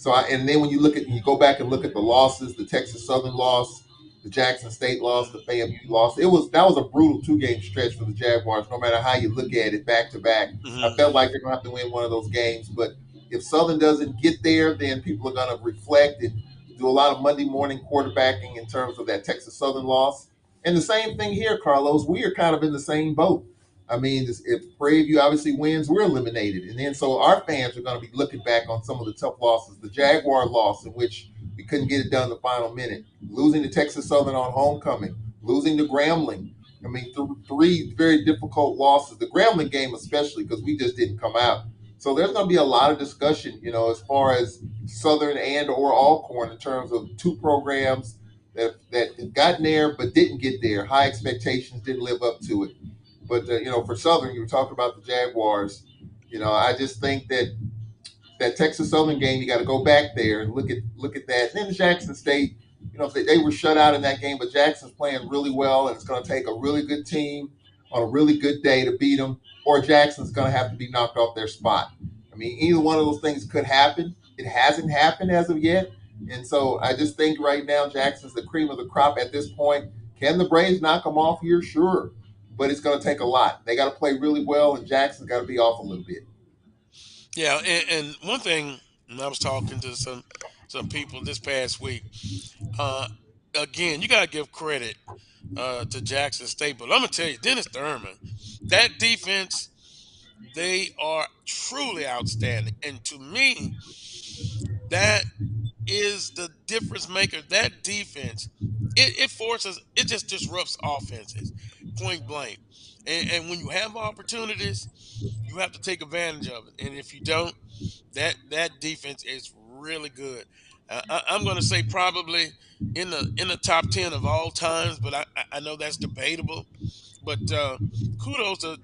And then when you go back and look at the losses, the Texas Southern loss, the Jackson State loss, the FAMU loss. That was a brutal 2 game stretch for the Jaguars. No matter how you look at it, back to back, I Hmm. felt like they're gonna have to win one of those games. But if Southern doesn't get there, then people are gonna reflect and do a lot of Monday morning quarterbacking in terms of that Texas Southern loss. And the same thing here, Carlos. We are kind of in the same boat. I mean, if Prairie View obviously wins, we're eliminated. And then so our fans are going to be looking back on some of the tough losses. The Jaguar loss, in which we couldn't get it done in the final minute, losing to Texas Southern on homecoming, losing to Grambling. I mean, three very difficult losses. The Grambling game, especially, because we just didn't come out. So there's going to be a lot of discussion, as far as Southern and or Alcorn in terms of two programs that had gotten there but didn't get there. High expectations, didn't live up to it. But for Southern, you were talking about the Jaguars. I just think that Texas Southern game, you got to go back there and look at that. And then Jackson State, if they were shut out in that game, but Jackson's playing really well, and it's going to take a really good team on a really good day to beat them, or Jackson's going to have to be knocked off their spot. I mean, either one of those things could happen. It hasn't happened as of yet, and so I just think right now Jackson's the cream of the crop at this point. Can the Braves knock them off here? Sure, but it's going to take a lot. They got to play really well, and Jackson's got to be off a little bit. Yeah, and one thing, and I was talking to some people this past week. Uh, Again, you got to give credit to Jackson State, but I'm gonna tell you, Dennis Thurman, that defense, they are truly outstanding, and to me, that is the difference maker. That defense, it forces, it just disrupts offenses, point blank. And when you have opportunities, you have to take advantage of it. And if you don't, that defense is really good. I'm going to say probably in the top 10 of all times, but I know that's debatable. But kudos to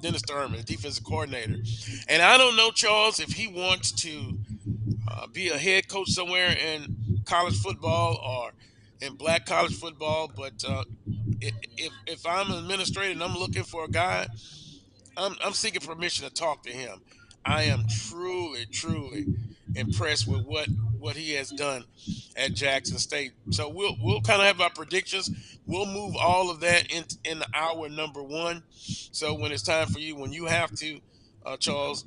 Dennis Thurman, the defensive coordinator. And I don't know, Charles, if he wants to be a head coach somewhere in college football or in black college football. But if I'm an administrator and I'm looking for a guy, I'm seeking permission to talk to him. I am truly, truly impressed with what he has done at Jackson State. So we'll kind of have our predictions. We'll move all of that in hour number one. So when it's time for you, when you have to, Charles,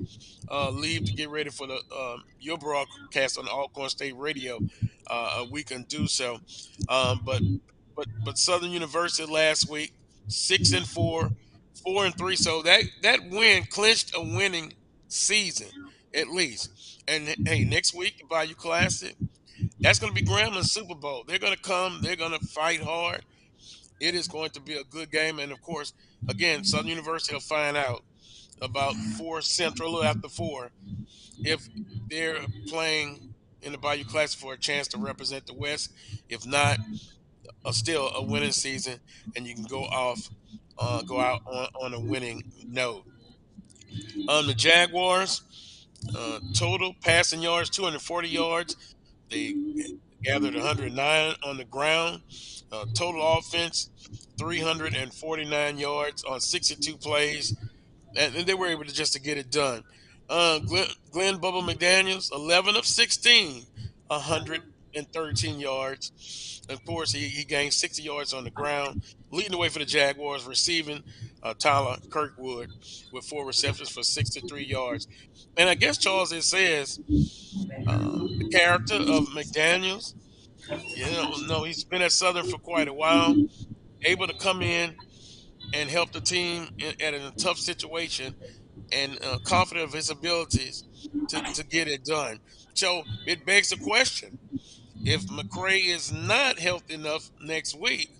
leave to get ready for the your broadcast on the Alcorn State Radio, we can do so. But Southern University last week, 6-4, 4-3. So that win clinched a winning season at least. And hey, next week Bayou Classic, that's going to be Grambling Super Bowl. They're going to come. They're going to fight hard. It is going to be a good game. And of course, again, Southern University will find out about 4 Central after 4 if they're playing in the Bayou Classic for a chance to represent the West. If not, still a winning season, and you can go out on a winning note. The Jaguars, total passing yards, 240 yards. They gathered 109 on the ground. Total offense, 349 yards on 62 plays, and they were able to just to get it done. Glenn Bubba McDaniels, 11 of 16, 113 yards. Of course, he gained 60 yards on the ground, leading the way for the Jaguars, receiving Tyler Kirkwood with 4 receptions for 63 yards. And I guess, Charles, it says the character of McDaniels, no, he's been at Southern for quite a while, able to come in and help the team at a tough situation and confident of his abilities to get it done. So it begs the question: if McCray is not healthy enough next week,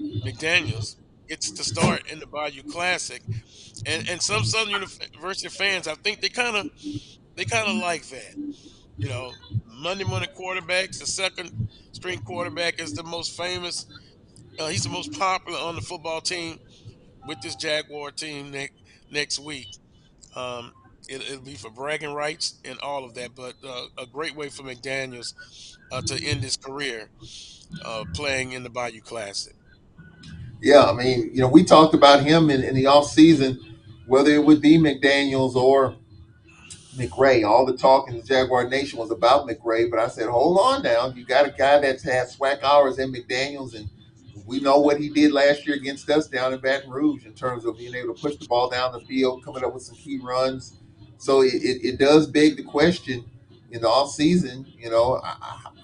McDaniel's gets to start in the Bayou Classic, and some Southern University fans, I think they kind of like that. You know, Monday morning quarterbacks. The second string quarterback is the most famous. He's the most popular on the football team with this Jaguar team next week. Um, it'll be for bragging rights and all of that, but a great way for McDaniels to end his career playing in the Bayou Classic. Yeah, I mean, we talked about him in the off season, whether it would be McDaniels or McRae. All the talk in the Jaguar Nation was about McRae, but I said, hold on now. You got a guy that's had SWAC hours in McDaniels, and we know what he did last year against us down in Baton Rouge in terms of being able to push the ball down the field, coming up with some key runs. So it does beg the question in the offseason,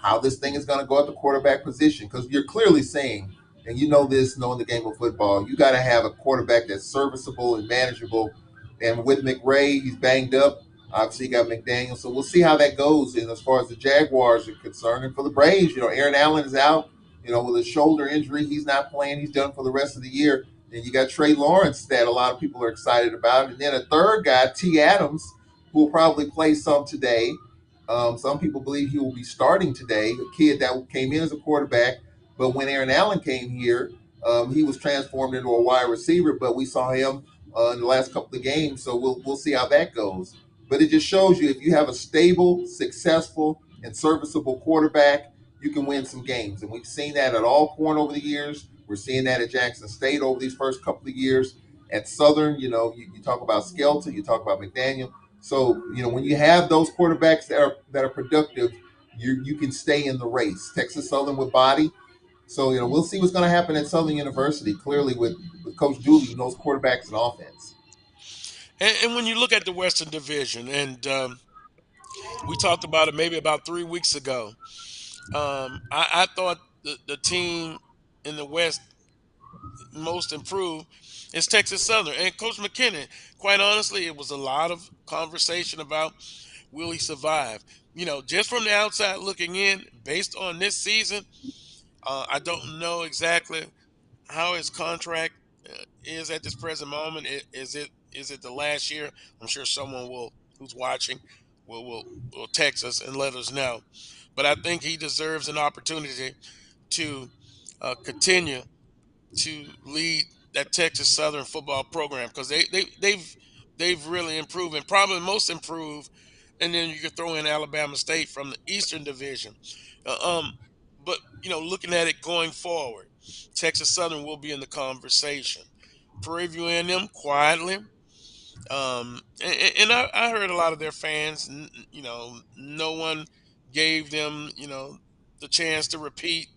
how this thing is going to go at the quarterback position, because you're clearly saying, and you know this, knowing the game of football, you got to have a quarterback that's serviceable and manageable. And with McRae, he's banged up. Obviously, you got McDaniel. So we'll see how that goes. And as far as the Jaguars are concerned, and for the Braves, Aaron Allen is out, with a shoulder injury. He's not playing. He's done for the rest of the year. Then you got Trey Lawrence that a lot of people are excited about. And then a third guy, T. Adams, who will probably play some today. Some people believe he will be starting today. A kid that came in as a quarterback, but when Aaron Allen came here, he was transformed into a wide receiver. But we saw him in the last couple of games, so we'll see how that goes. But it just shows you if you have a stable, successful, and serviceable quarterback, you can win some games. And we've seen that at Alcorn over the years. We're seeing that at Jackson State over these first couple of years. At Southern, you talk about Skelton, you talk about McDaniel. So, when you have those quarterbacks that are productive, you can stay in the race. Texas Southern with body. So, we'll see what's going to happen at Southern University, clearly with Coach Dooley, who knows quarterbacks and offense. And when you look at the Western Division, and we talked about it maybe about 3 weeks ago, I thought the team in the West most improved is Texas Southern. And Coach McKinnon, quite honestly, it was a lot of conversation about will he survive. Just from the outside looking in, based on this season, I don't know exactly how his contract is at this present moment. Is it the last year? I'm sure someone who's watching will text us and let us know. But I think he deserves an opportunity to continue to lead that Texas Southern football program because they've really improved and probably most improved. And then you could throw in Alabama State from the Eastern Division. But looking at it going forward, Texas Southern will be in the conversation. Prairie View A&M quietly, and I heard a lot of their fans. No one gave them the chance to repeat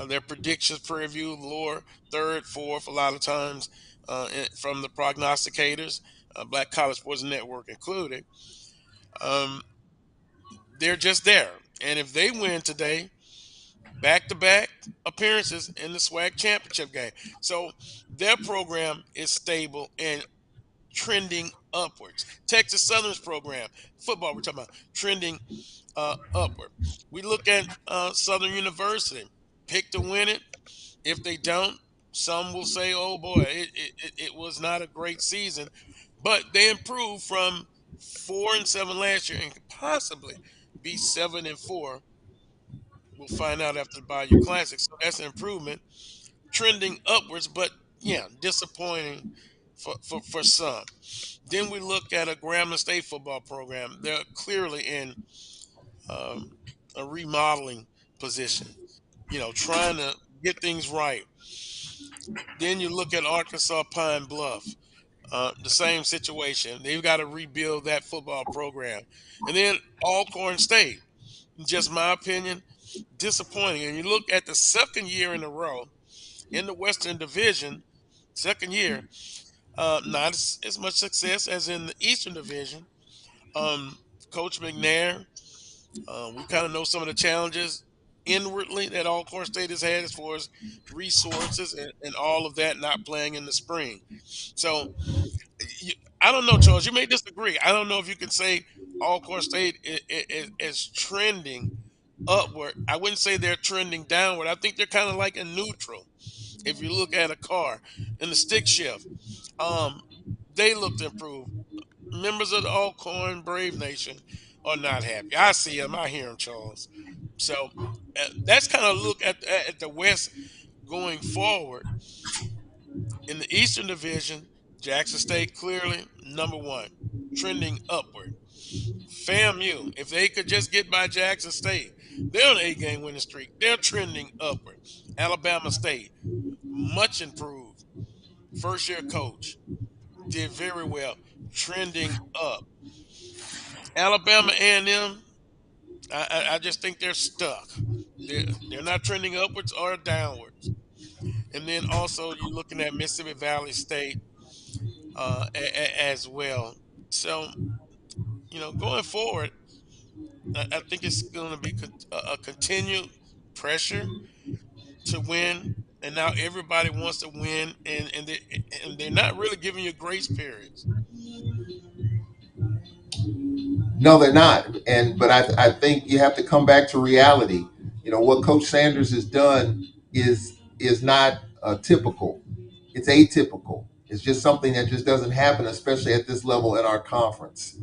their predictions. Prairie View lower, third, fourth, a lot of times from the prognosticators, Black College Sports Network included. Um, they're just there, and if they win today, back-to-back appearances in the SWAC championship game. So their program is stable and trending upwards. Texas Southern's program, football we're talking about, trending upward. We look at Southern University, pick to win it. If they don't, some will say, oh boy, it was not a great season. But they improved from 4-7 last year and could possibly be 7-4. We'll find out after the Bayou Classic. So that's an improvement, trending upwards, but yeah, disappointing for some. Then we look at a Grambling State football program. They're clearly in um, a remodeling position, trying to get things right. Then you look at Arkansas Pine Bluff, the same situation. They've got to rebuild that football program. And then Alcorn State, just my opinion, disappointing. And you look at the second year in a row in the Western Division, second year, not as much success as in the Eastern Division. Um, Coach McNair, we kind of know some of the challenges inwardly that Alcorn State has had as far as resources and all of that not playing in the spring. So you, I don't know, Charles. You may disagree. I don't know if you can say Alcorn State is trending upward. I wouldn't say they're trending downward. I think they're kind of like a neutral. If you look at a car in the stick shift, um, they look to improve. Members of the Alcorn Brave Nation are not happy. I see them. I hear them, Charles. So that's kind of look at the West going forward. In the Eastern Division, Jackson State clearly number one, trending upward. FAMU, if they could just get by Jackson State, they're on an 8-game winning streak. They're trending upward. Alabama State, much improved. First year coach, did very well, trending up. Alabama A&M, I just think they're stuck. They're not trending upwards or downwards. And then also you're looking at Mississippi Valley State as well. So going forward, I think it's going to be a continued pressure to win, and now everybody wants to win, and they're not really giving you grace periods. No, they're not. But I think you have to come back to reality. What Coach Sanders has done is not typical. It's atypical. It's just something that just doesn't happen, especially at this level in our conference.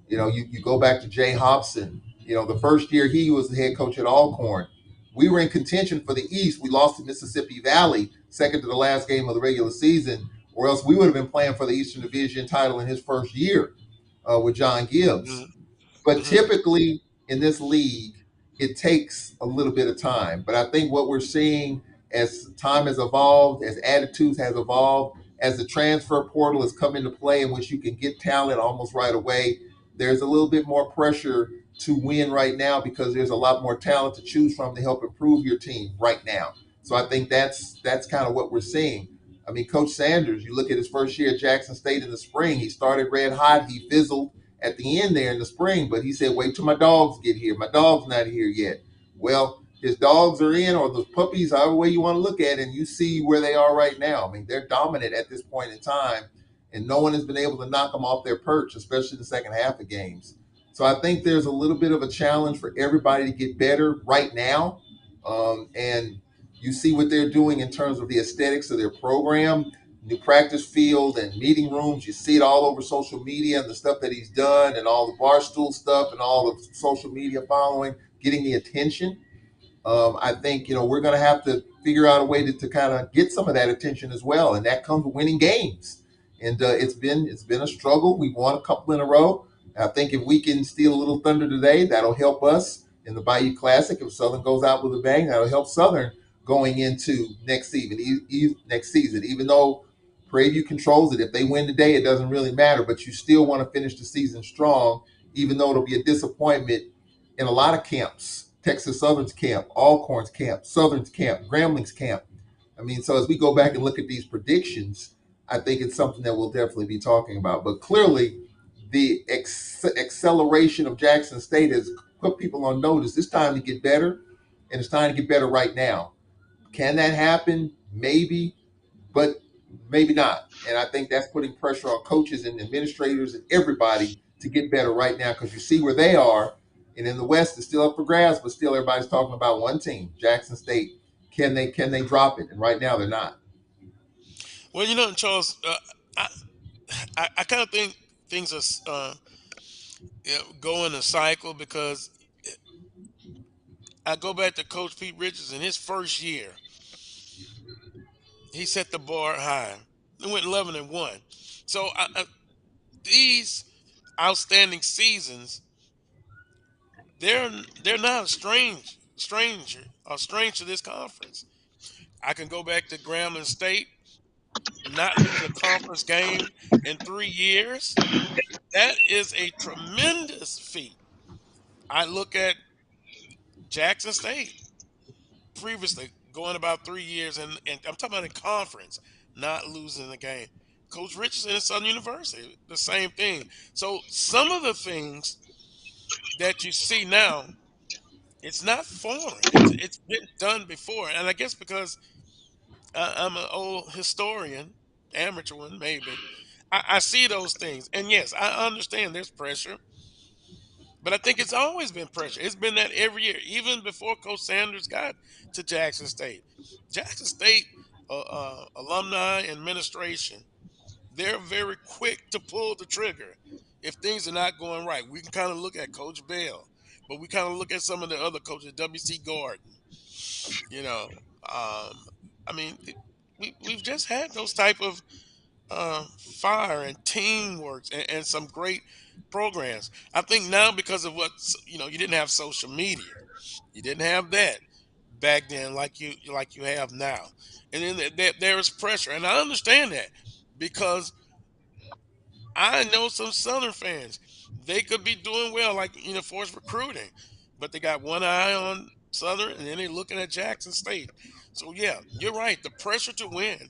You go back to Jay Hobson. The first year he was the head coach at Alcorn, we were in contention for the East. We lost to Mississippi Valley, second to the last game of the regular season, or else we would have been playing for the Eastern Division title in his first year with John Gibbs. Hmm. But Hmm. typically in this league, it takes a little bit of time. But I think what we're seeing as time has evolved, as attitudes has evolved, as the transfer portal has come into play in which you can get talent almost right away, there's a little bit more pressure to win right now because there's a lot more talent to choose from to help improve your team right now. So I think that's kind of what we're seeing. I mean, Coach Sanders, you look at his first year at Jackson State in the spring, he started red hot, he fizzled at the end there in the spring, but he said, wait till my dogs get here. My dog's not here yet. Well, his dogs are in, or the puppies, however way you want to look at it, and you see where they are right now. I mean, they're dominant at this point in time, and no one has been able to knock them off their perch, especially the second half of games. So I think there's a little bit of a challenge for everybody to get better right now. And you see what they're doing in terms of the aesthetics of their program, new practice field and meeting rooms. You see it all over social media and the stuff that he's done and all the barstool stuff and all the social media following, getting the attention. I think we're going to have to figure out a way to kind of get some of that attention as well, and that comes with winning games. And it's been a struggle. We won a couple in a row. I think if we can steal a little thunder today, that'll help us in the Bayou Classic. If Southern goes out with a bang, that'll help Southern going into next season. Next season, even though Prairie View controls it, if they win today, it doesn't really matter. But you still want to finish the season strong, even though it'll be a disappointment in a lot of camps. Texas Southern's camp, Alcorn's camp, Southern's camp, Grambling's camp. I mean, so as we go back and look at these predictions, I think it's something that we'll definitely be talking about. But clearly, the acceleration of Jackson State has put people on notice. It's time to get better, and it's time to get better right now. Can that happen? Maybe, but maybe not. And I think that's putting pressure on coaches and administrators and everybody to get better right now because you see where they are. And in the West, it's still up for grabs, but still everybody's talking about one team, Jackson State. Can they drop it? And right now they're not. Well, Charles, I I kind of think things are go in a cycle because I go back to Coach Pete Richards in his first year. He set the bar high. They went 11-1. So these outstanding seasons, they're they're not strange to this conference. I can go back to Grambling State, not losing a conference game in 3 years. That is a tremendous feat. I look at Jackson State previously going about 3 years, and I'm talking about in conference, not losing the game. Coach Richardson at Southern University, the same thing. So some of the things that you see now, it's not foreign. It's been done before, and I guess because I'm an old historian, amateur one maybe, I see those things, and yes, I understand there's pressure. But I think it's always been pressure. It's been that every year, even before Coach Sanders got to Jackson State. Jackson State alumni and administration, they're very quick to pull the trigger if things are not going right. We can kind of look at Coach Bell, but we kind of look at some of the other coaches, W.C. Gordon. You know, um, I mean, we've just had those type of fire and teamwork and some great programs. I think now because of you didn't have social media, you didn't have that back then like you have now, and then there is pressure, and I understand that because I know some Southern fans. they could be doing well, like force recruiting, but they got one eye on Southern, and then they're looking at Jackson State. So yeah, you're right. The pressure to win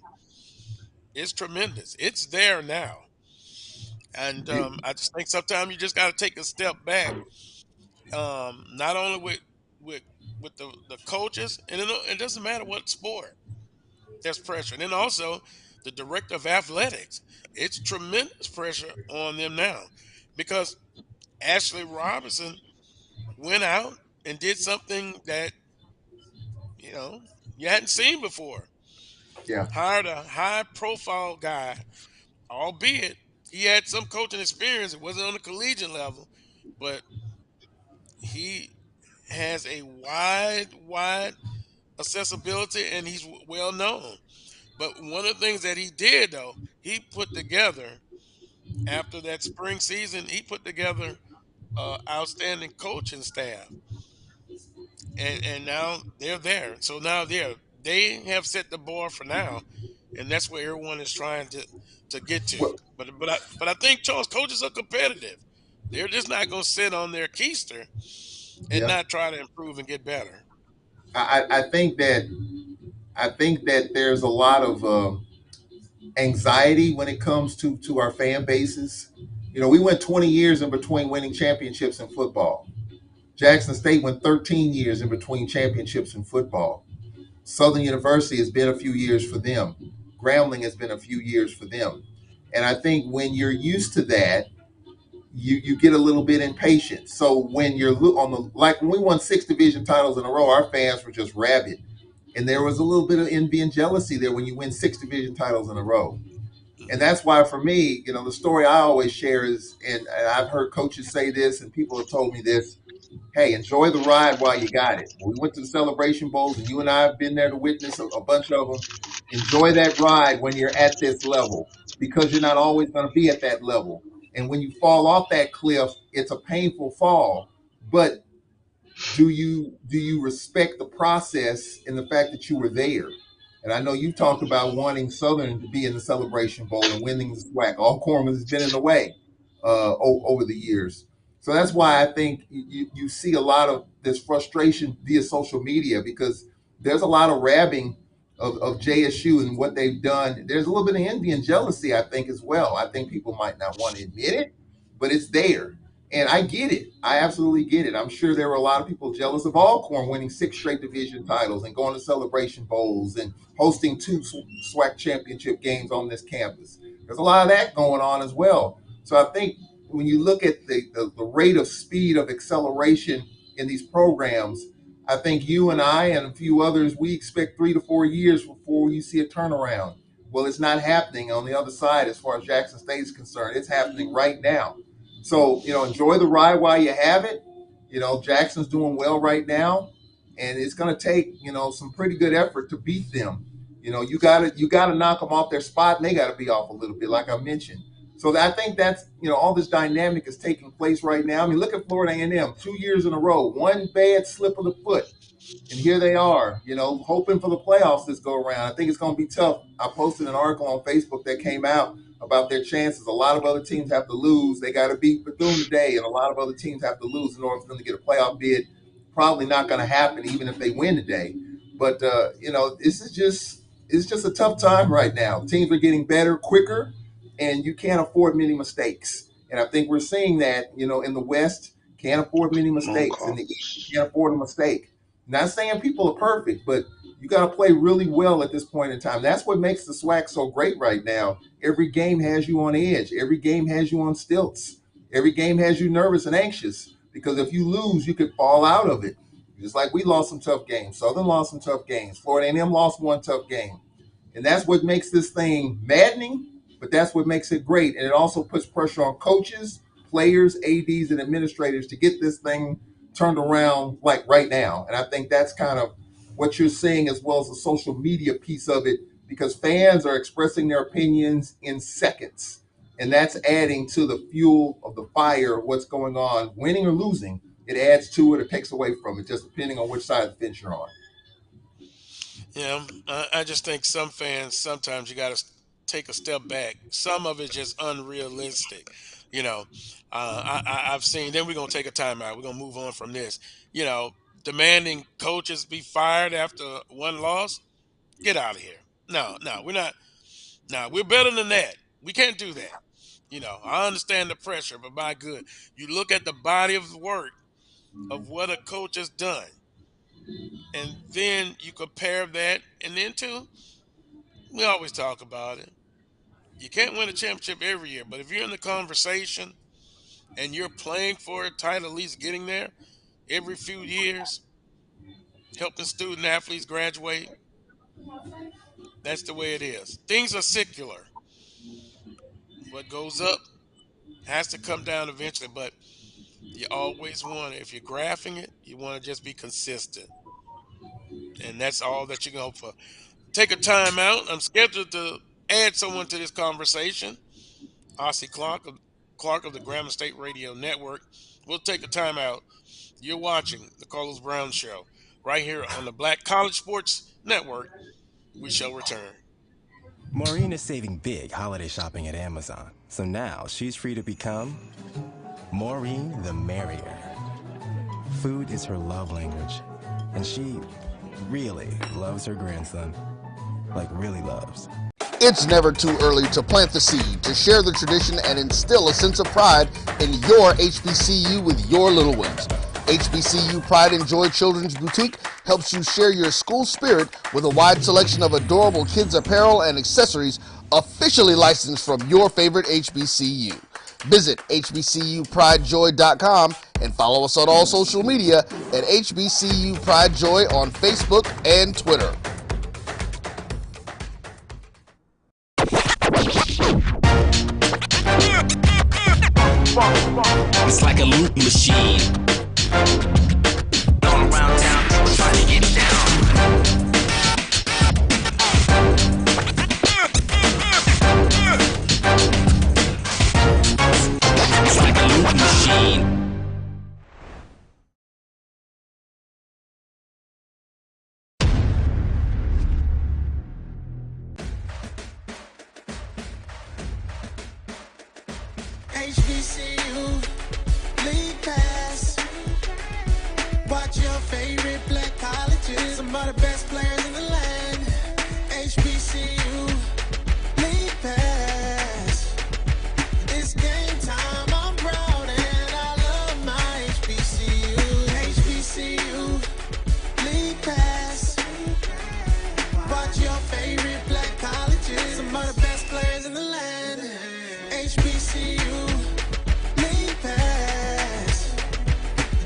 is tremendous. It's there now, and I just think sometimes you just got to take a step back. Not only with the coaches, and it doesn't matter what sport. There's pressure, and then also the director of athletics. It's tremendous pressure on them now because Ashley Robinson went out and did something that you know you hadn't seen before. Yeah. Hired a high profile guy, albeit he had some coaching experience. It wasn't on the collegiate level, but he has a wide accessibility and he's well known. But one of the things that he did though, he put together after that spring season, he put together outstanding coaching staff, and now they're there. So now they have set the bar for now, and that's where everyone is trying to get to. Well, But I think Charles coaches are competitive. They're just not going to sit on their keister and yeah. not try to improve and get better. I think that there's a lot of anxiety when it comes to our fan bases. We went 20 years in between winning championships in football. Jackson State went 13 years in between championships in football. Southern University has been a few years for them. Grambling has been a few years for them. And I think when you're used to that, you get a little bit impatient. So when you're on the like when we won 6 division titles in a row, our fans were just rabid, and there was a little bit of envy and jealousy there when you win 6 division titles in a row. And Hmm. that's why for me, the story I always share is, and I've heard coaches say this, and people have told me this: hey, enjoy the ride while you got it. When we went to the Celebration Bowls, and you and I have been there to witness a bunch of them. Enjoy that ride when you're at this level, because you're not always going to be at that level. And when you fall off that cliff, it's a painful fall, but do you respect the process and the fact that you were there? And I know you talked about wanting Southern to be in the Celebration Bowl and winning the SWAC. Alcorn has been in the way over the years. So that's why I think you see a lot of this frustration via social media, because there's a lot of rabbing of JSU and what they've done. There's a little bit of envy and jealousy, I think, as well. I think people might not want to admit it, but it's there. And I get it. I absolutely get it. I'm sure there were a lot of people jealous of Alcorn winning 6 straight division titles and going to Celebration Bowls and hosting 2 SWAC championship games on this campus. There's a lot of that going on as well. So I think when you look at the rate of speed of acceleration in these programs, I think you and I and a few others, we expect 3 to 4 years before you see a turnaround. Well, it's not happening on the other side as far as Jackson State is concerned. It's happening right now. So, enjoy the ride while you have it. Jackson's doing well right now, and it's going to take, some pretty good effort to beat them. You got to knock them off their spot, and they got to be off a little bit, like I mentioned. So I think that's, all this dynamic is taking place right now. I mean, look at Florida A&M, 2 years in a row, one bad slip of the foot, and here they are, hoping for the playoffs this go around. I think it's going to be tough. I posted an article on Facebook that came out about their chances. A lot of other teams have to lose. They got to beat Bethune today, and a lot of other teams have to lose in order for them to get a playoff bid. Probably not going to happen, even if they win today. But this is just it's just a tough time right now. Teams are getting better quicker, and you can't afford many mistakes. And I think we're seeing that, in the West, can't afford many Phone mistakes. In the East, you calls. can't afford a mistake. Not saying people are perfect, but you got to play really well at this point in time. That's what makes the SWAC so great right now. Every game has you on edge. Every game has you on stilts. Every game has you nervous and anxious, because if you lose, you could fall out of it. Just like we lost some tough games. Southern lost some tough games. Florida A&M lost one tough game. And that's what makes this thing maddening, but that's what makes it great. And it also puts pressure on coaches, players, ADs, and administrators to get this thing turned around like right now. And I think that's kind of what you're seeing, as well as the social media piece of it, because fans are expressing their opinions in seconds. And that's adding to the fuel of the fire of what's going on, winning or losing. It adds to it or takes away from it, just depending on which side of the fence you're on. I just think some fans sometimes you got to take a step back. Some of it's just unrealistic. You know, I've seen. Then we're gonna take a timeout. We're gonna move on from this. You know, demanding coaches be fired after one loss. Get out of here. No, no, we're not. No, we're better than that. We can't do that. You know, I understand the pressure, but by good, you look at the body of work of what a coach has done, and then you compare that, and then too, we always talk about it. You can't win a championship every year, but if you're in the conversation and you're playing for a title, at least getting there every few years, helping student athletes graduate, that's the way it is. Things are secular. What goes up has to come down eventually, but you always want to, if you're graphing it, you want to just be consistent. And that's all that you can hope for. Take a time out. I'm scheduled to add someone to this conversation. Ossie Clark of the Grambling State Radio Network. We'll take a time out. You're watching the Carlos Brown Show right here on the Black College Sports Network. We shall return. Maureen is saving big holiday shopping at Amazon, so now she's free to become Maureen the Merrier. Food is her love language, and she really loves her grandson. Like, really loves. It's never too early to plant the seed, to share the tradition, and instill a sense of pride in your HBCU with your little ones. HBCU Pride and Joy Children's Boutique helps you share your school spirit with a wide selection of adorable kids' apparel and accessories officially licensed from your favorite HBCU. Visit hbcupridejoy.com and follow us on all social media at HBCU Pride Joy on Facebook and Twitter. It's like a loop machine. All around town, people trying to get down. It's like a loop machine. HBCU League Pass. Watch your favorite black colleges. Some of the best players in the land. HBCU League Pass. It's game time. I'm proud and I love my HBCU. HBCU League Pass. Watch your favorite black colleges. Some of the best players in the land. HBCU League Pass.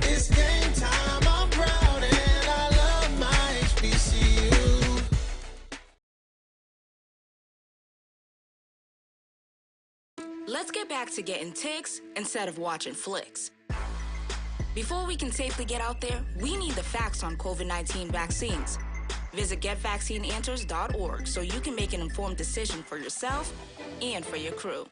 It's game time. I'm proud and I love my HBCU. Let's get back to getting ticks instead of watching flicks. Before we can safely get out there, we need the facts on COVID-19 vaccines. Visit getvaccineanswers.org so you can make an informed decision for yourself and for your crew.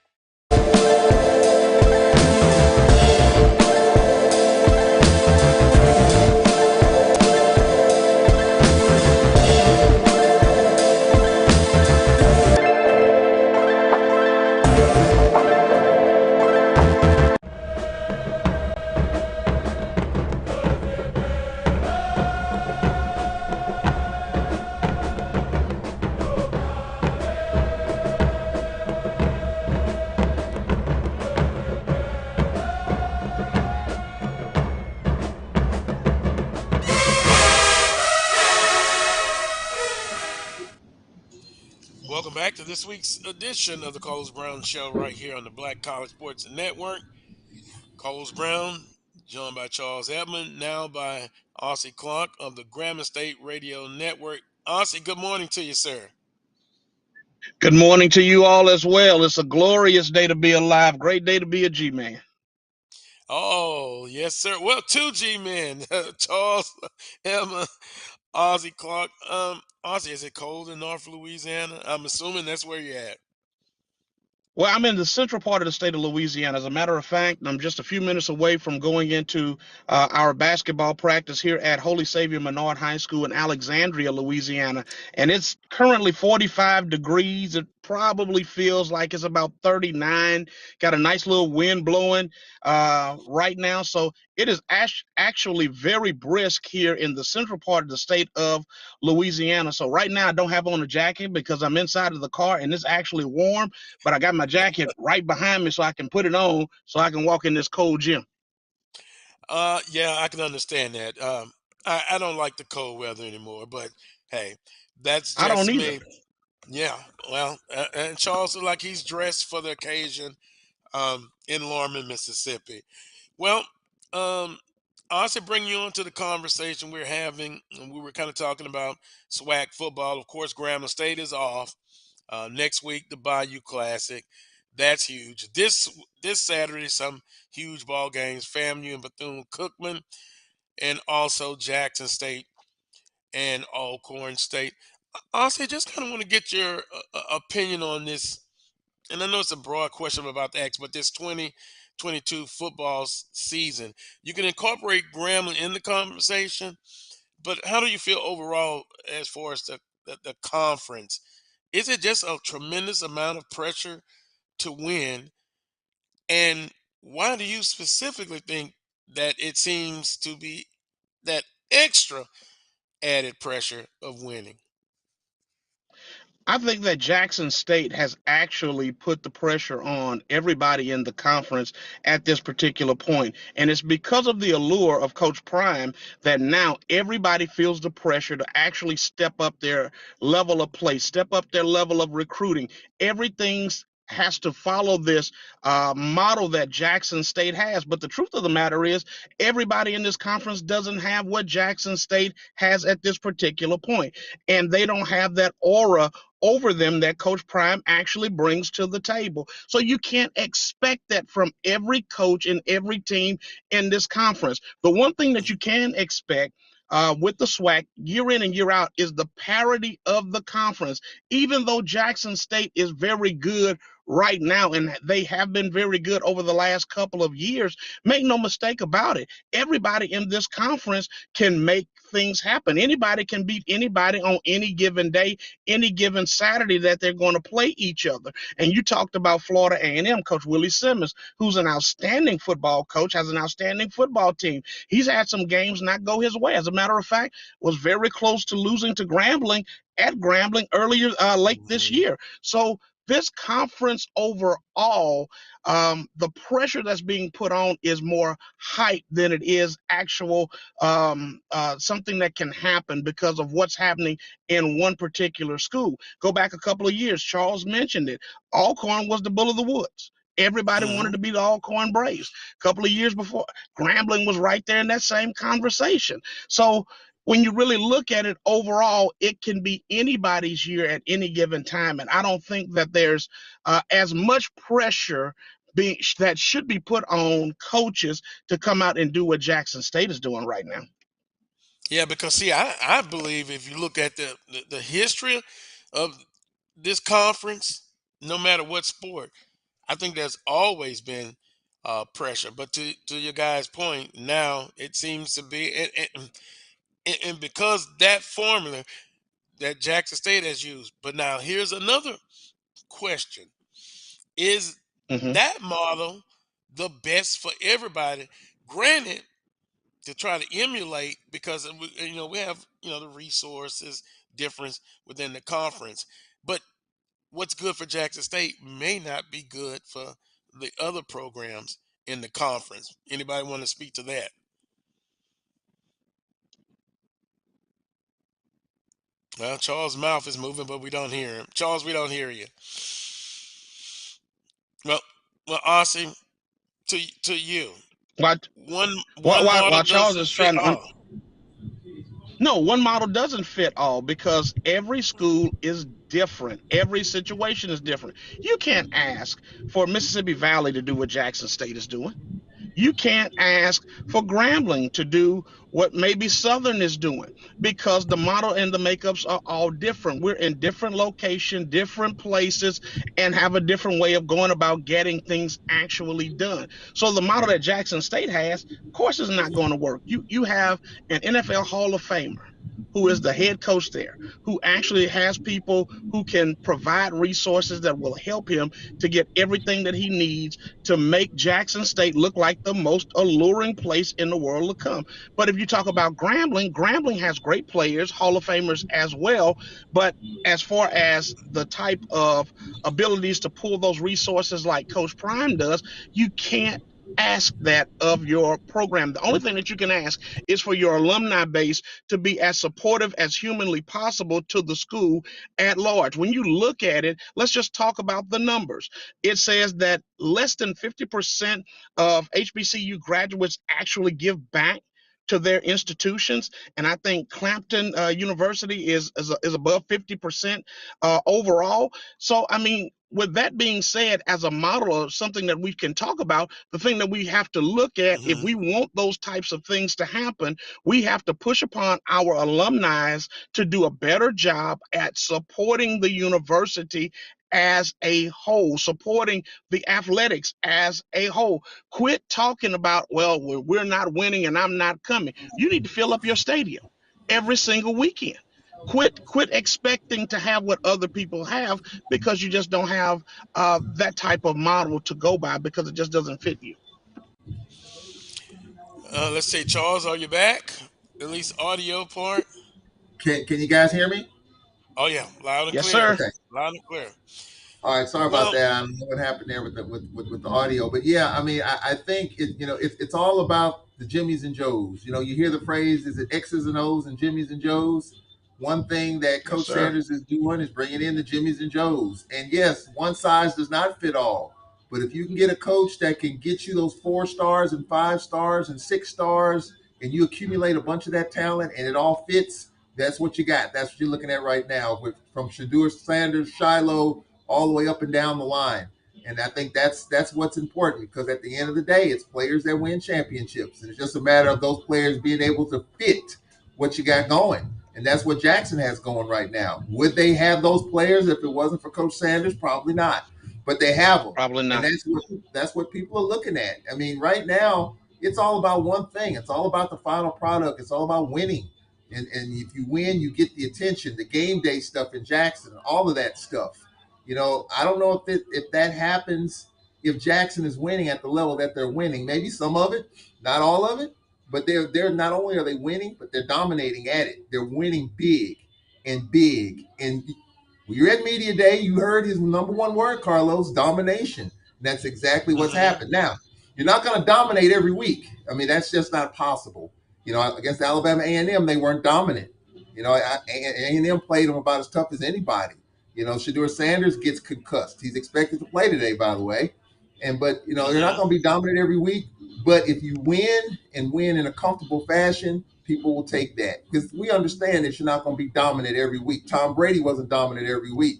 Welcome back to this week's edition of the Carlos Brown Show right here on the Black College Sports Network. Carlos Brown, joined by Charles Edmond, now by Ossie Clark of the Grambling State Radio Network. Ossie, good morning to you, sir. Good morning to you all as well. It's a glorious day to be alive. Great day to be a G-man. Oh, yes, sir. Well, two G-men, Charles Edmond, Ossie Clark. Ossie, is it cold in North Louisiana? I'm assuming that's where you're at. Well, I'm in the central part of the state of Louisiana. As a matter of fact, I'm just a few minutes away from going into our basketball practice here at Holy Savior Menard High School in Alexandria, Louisiana. And it's currently 45 degrees. It probably feels like it's about 39. Got a nice little wind blowing right now. So it is actually very brisk here in the central part of the state of Louisiana. So right now I don't have on a jacket because I'm inside of the car and it's actually warm, but I got my jacket right behind me so I can put it on so I can walk in this cold gym. Yeah, I can understand that. I don't like the cold weather anymore, but hey, that's I don't just either. me. Yeah, well, and Charles look like he's dressed for the occasion in Lorman, Mississippi. Well, um, I also bring you on to the conversation we're having. And we were kind of talking about SWAC football. Of course, Grambling State is off. Next week, the Bayou Classic. That's huge. This Saturday, some huge ball games. FAMU and Bethune Cookman, and also Jackson State and Alcorn State. Honestly, just kind of want to get your opinion on this. And I know it's a broad question I'm about to ask, but this 2022 football season, you can incorporate Grambling in the conversation, but how do you feel overall as far as the conference? Is it just a tremendous amount of pressure to win? And why do you specifically think that it seems to be that extra added pressure of winning? I think that Jackson State has actually put the pressure on everybody in the conference at this particular point. And it's because of the allure of Coach Prime that now everybody feels the pressure to actually step up their level of play, step up their level of recruiting. Everything's has to follow this model that Jackson State has. But the truth of the matter is, everybody in this conference doesn't have what Jackson State has at this particular point. And they don't have that aura over them that Coach Prime actually brings to the table. So you can't expect that from every coach and every team in this conference. The one thing that you can expect with the SWAC year in and year out is the parity of the conference. Even though Jackson State is very good right now, and they have been very good over the last couple of years, make no mistake about it. Everybody in this conference can make things happen. Anybody can beat anybody on any given day, any given Saturday that they're going to play each other. And you talked about Florida A&M, Coach Willie Simmons, who's an outstanding football coach, has an outstanding football team. He's had some games not go his way. As a matter of fact, was very close to losing to Grambling at Grambling earlier, late this Mhm. year. So this conference overall, the pressure that's being put on is more hype than it is actual something that can happen because of what's happening in one particular school. Go back a couple of years, Charles mentioned it. Alcorn was the bull of the woods. Everybody wanted Mhm. to be the Alcorn Braves. A couple of years before, Grambling was right there in that same conversation. So when you really look at it overall, it can be anybody's year at any given time. And I don't think that there's as much pressure that should be put on coaches to come out and do what Jackson State is doing right now. Yeah, because see, I believe if you look at the history of this conference, no matter what sport, I think there's always been pressure. But to your guy's point, now it seems to be, and because that formula that Jackson State has used. But now here's another question: is Hmm. that model the best for everybody? Granted, to try to emulate because we have the resources difference within the conference, but what's good for Jackson State may not be good for the other programs in the conference. Anybody want to speak to that? Well, Charles' mouth is moving, but we don't hear him. Charles, we don't hear you. Well, well, Aussie, to you, While, one model while Charles doesn't is fit trying to all. no, one model doesn't fit all because every school is different. Every situation is different. You can't ask for Mississippi Valley to do what Jackson State is doing. You can't ask for Grambling to do what maybe Southern is doing because the model and the makeups are all different. We're in different locations, different places, and have a different way of going about getting things actually done. So the model that Jackson State has, of course, is not going to work. You have an NFL Hall of Famer. who is the head coach there, who actually has people who can provide resources that will help him to get everything that he needs to make Jackson State look like the most alluring place in the world to come. But if you talk about Grambling, Grambling has great players, Hall of Famers as well. But as far as the type of abilities to pull those resources like Coach Prime does, you can't ask that of your program. The only thing that you can ask is for your alumni base to be as supportive as humanly possible to the school at large. When you look at it, let's just talk about the numbers. It says that less than 50% of HBCU graduates actually give back to their institutions, and I think Clampton University is above 50% overall. So, I mean, with that being said, as a model of something that we can talk about, the thing that we have to look at, if Hmm. we want those types of things to happen, we have to push upon our alumni to do a better job at supporting the university as a whole, supporting the athletics as a whole. Quit talking about, well, we're not winning and I'm not coming. You need to fill up your stadium every single weekend. Quit expecting to have what other people have because you just don't have that type of model to go by because it just doesn't fit you. Let's say, Charles, are you back? At least audio part. Can you guys hear me? Oh yeah, loud and Yes, clear. sir. Okay. Loud and clear. All right, sorry about Well, that. I don't know what happened there with the audio, but yeah, I mean, I think it's all about the Jimmys and Joes. You hear the phrase, is it X's and O's and Jimmys and Joes? One thing that Yes, Coach sir. Sanders is doing is bringing in the Jimmys and Joes. And yes, one size does not fit all. But if you can get a coach that can get you those 4 stars and 5 stars and 6 stars, and you accumulate a bunch of that talent, and it all fits, that's what you got. That's what you're looking at right now, from Shadur Sanders, Shiloh, all the way up and down the line. And I think that's what's important, because at the end of the day, it's players that win championships, and it's just a matter of those players being able to fit what you got going. And that's what Jackson has going right now. Would they have those players if it wasn't for Coach Sanders? Probably not. But they have them, Probably and not. that's what people are looking at. I mean, right now it's all about one thing. It's all about the final product. It's all about winning. And if you win, you get the attention, the game day stuff in Jackson, all of that stuff. I don't know if that happens if Jackson is winning at the level that they're winning. Maybe some of it, not all of it, but they're not only are they winning, but they're dominating at it. They're winning big and big. And when you're at media day, you heard his number one word, Carlos, domination. And that's exactly what's hmm happened. Now, you're not going to dominate every week. I mean, that's just not possible. Against Alabama A&M, they weren't dominant. A&M played them about as tough as anybody. Shadur Sanders gets concussed. He's expected to play today, by the way. But you're not hmm going to be dominant every week. But if you win and win in a comfortable fashion, people will take that, because we understand that you're not going to be dominant every week. Tom Brady wasn't dominant every week,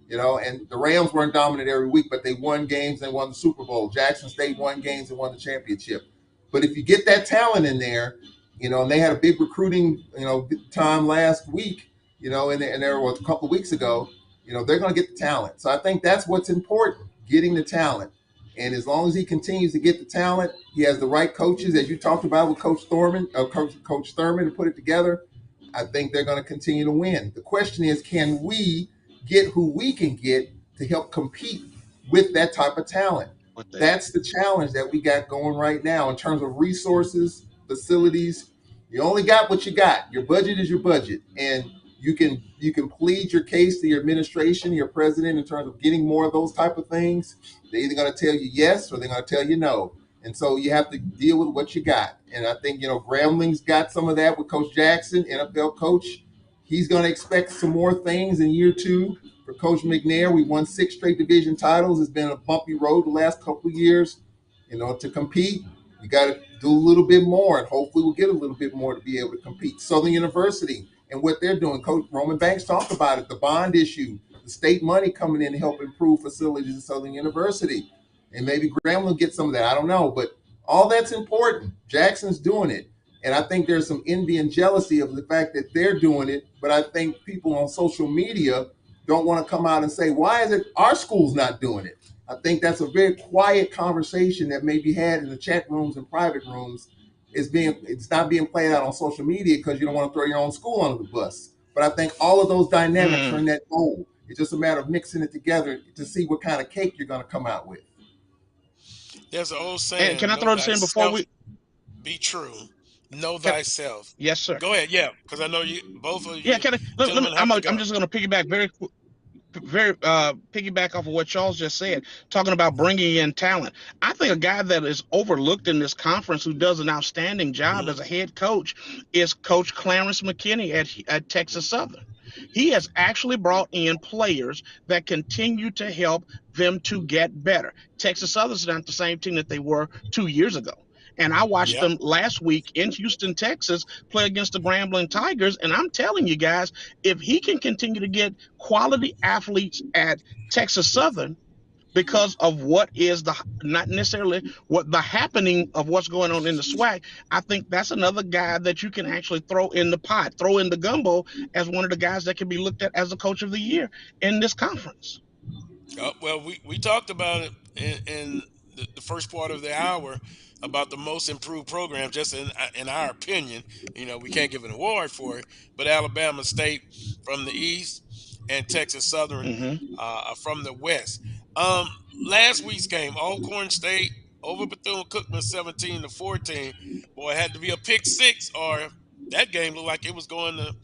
and the Rams weren't dominant every week, but they won games and won the Super Bowl. Jackson State won games and won the championship. But if you get that talent in there, and they had a big recruiting, time last week, and there was a couple of weeks ago, they're going to get the talent. So I think that's what's important, getting the talent. And as long as he continues to get the talent, he has the right coaches, as you talked about with Coach Thurman, to put it together. I think they're going to continue to win. The question is, can we get who we can get to help compete with that type of talent? With that. That's the challenge that we got going right now in terms of resources, facilities. You only got what you got. Your budget is your budget, and you can plead your case to your administration, your president, in terms of getting more of those type of things. They're either going to tell you yes or they're going to tell you no. And so you have to deal with what you got. And I think, Grambling's got some of that with Coach Jackson, NFL coach. He's going to expect some more things in year two. For Coach McNair, we won 6 straight division titles. It's been a bumpy road the last couple of years. To compete, you got to do a little bit more, and hopefully we'll get a little bit more to be able to compete. Southern University and what they're doing. Coach Roman Banks talked about it, the bond issue, the state money coming in to help improve facilities at Southern University. And maybe Graham will get some of that. I don't know. But all that's important. Jackson's doing it. And I think there's some envy and jealousy of the fact that they're doing it. But I think people on social media don't want to come out and say, why is it our school's not doing it? I think that's a very quiet conversation that may be had in the chat rooms and private rooms it's not being played out on social media because you don't want to throw your own school under the bus. But I think all of those dynamics are Mm. in that bowl. It's just a matter of mixing it together to see what kind of cake you're going to come out with. There's an old And can saying, I know throw this in before thyself, we be true. Know can? thyself. Yes, sir. Go ahead, yeah, because I know you both of Yeah, you can I? Let me, gentlemen have to I'm go. just going to piggyback very piggyback off of what Charles just said, talking about bringing in talent. I think a guy that is overlooked in this conference who does an outstanding job Hmm. as a head coach is Coach Clarence McKinney at Texas Southern. He has actually brought in players that continue to help them to get better. Texas Southern's not the same team that they were 2 years ago. And I watched Yep. them last week in Houston, Texas, play against the Grambling Tigers. And I'm telling you guys, if he can continue to get quality athletes at Texas Southern because of what is the not necessarily what the happening of what's going on in the SWAC, I think that's another guy that you can actually throw in the pot, throw in the gumbo as one of the guys that can be looked at as the coach of the year in this conference. Well, we talked about it in the first part of the hour about the most improved program, just in our opinion. We can't give an award for it, but Alabama State from the east and Texas Southern Hmm. from the west. Um, Last week's game, Alcorn State over Bethune-Cookman 17-14. Boy, it had to be a pick six, or that game looked like it was going to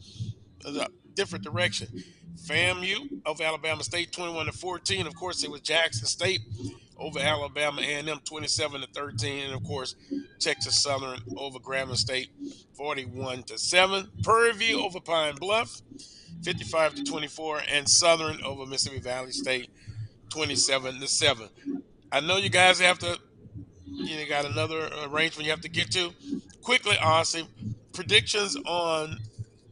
a different direction. FAMU over Alabama State 21-14. Of course, it was Jackson State over Alabama A&M 27-13, and of course, Texas Southern over Grambling State 41-7. Prairie View over Pine Bluff 55-24, and Southern over Mississippi Valley State 27-7. I know you guys have to, got another arrangement you have to get to. Quickly, Aussie, predictions on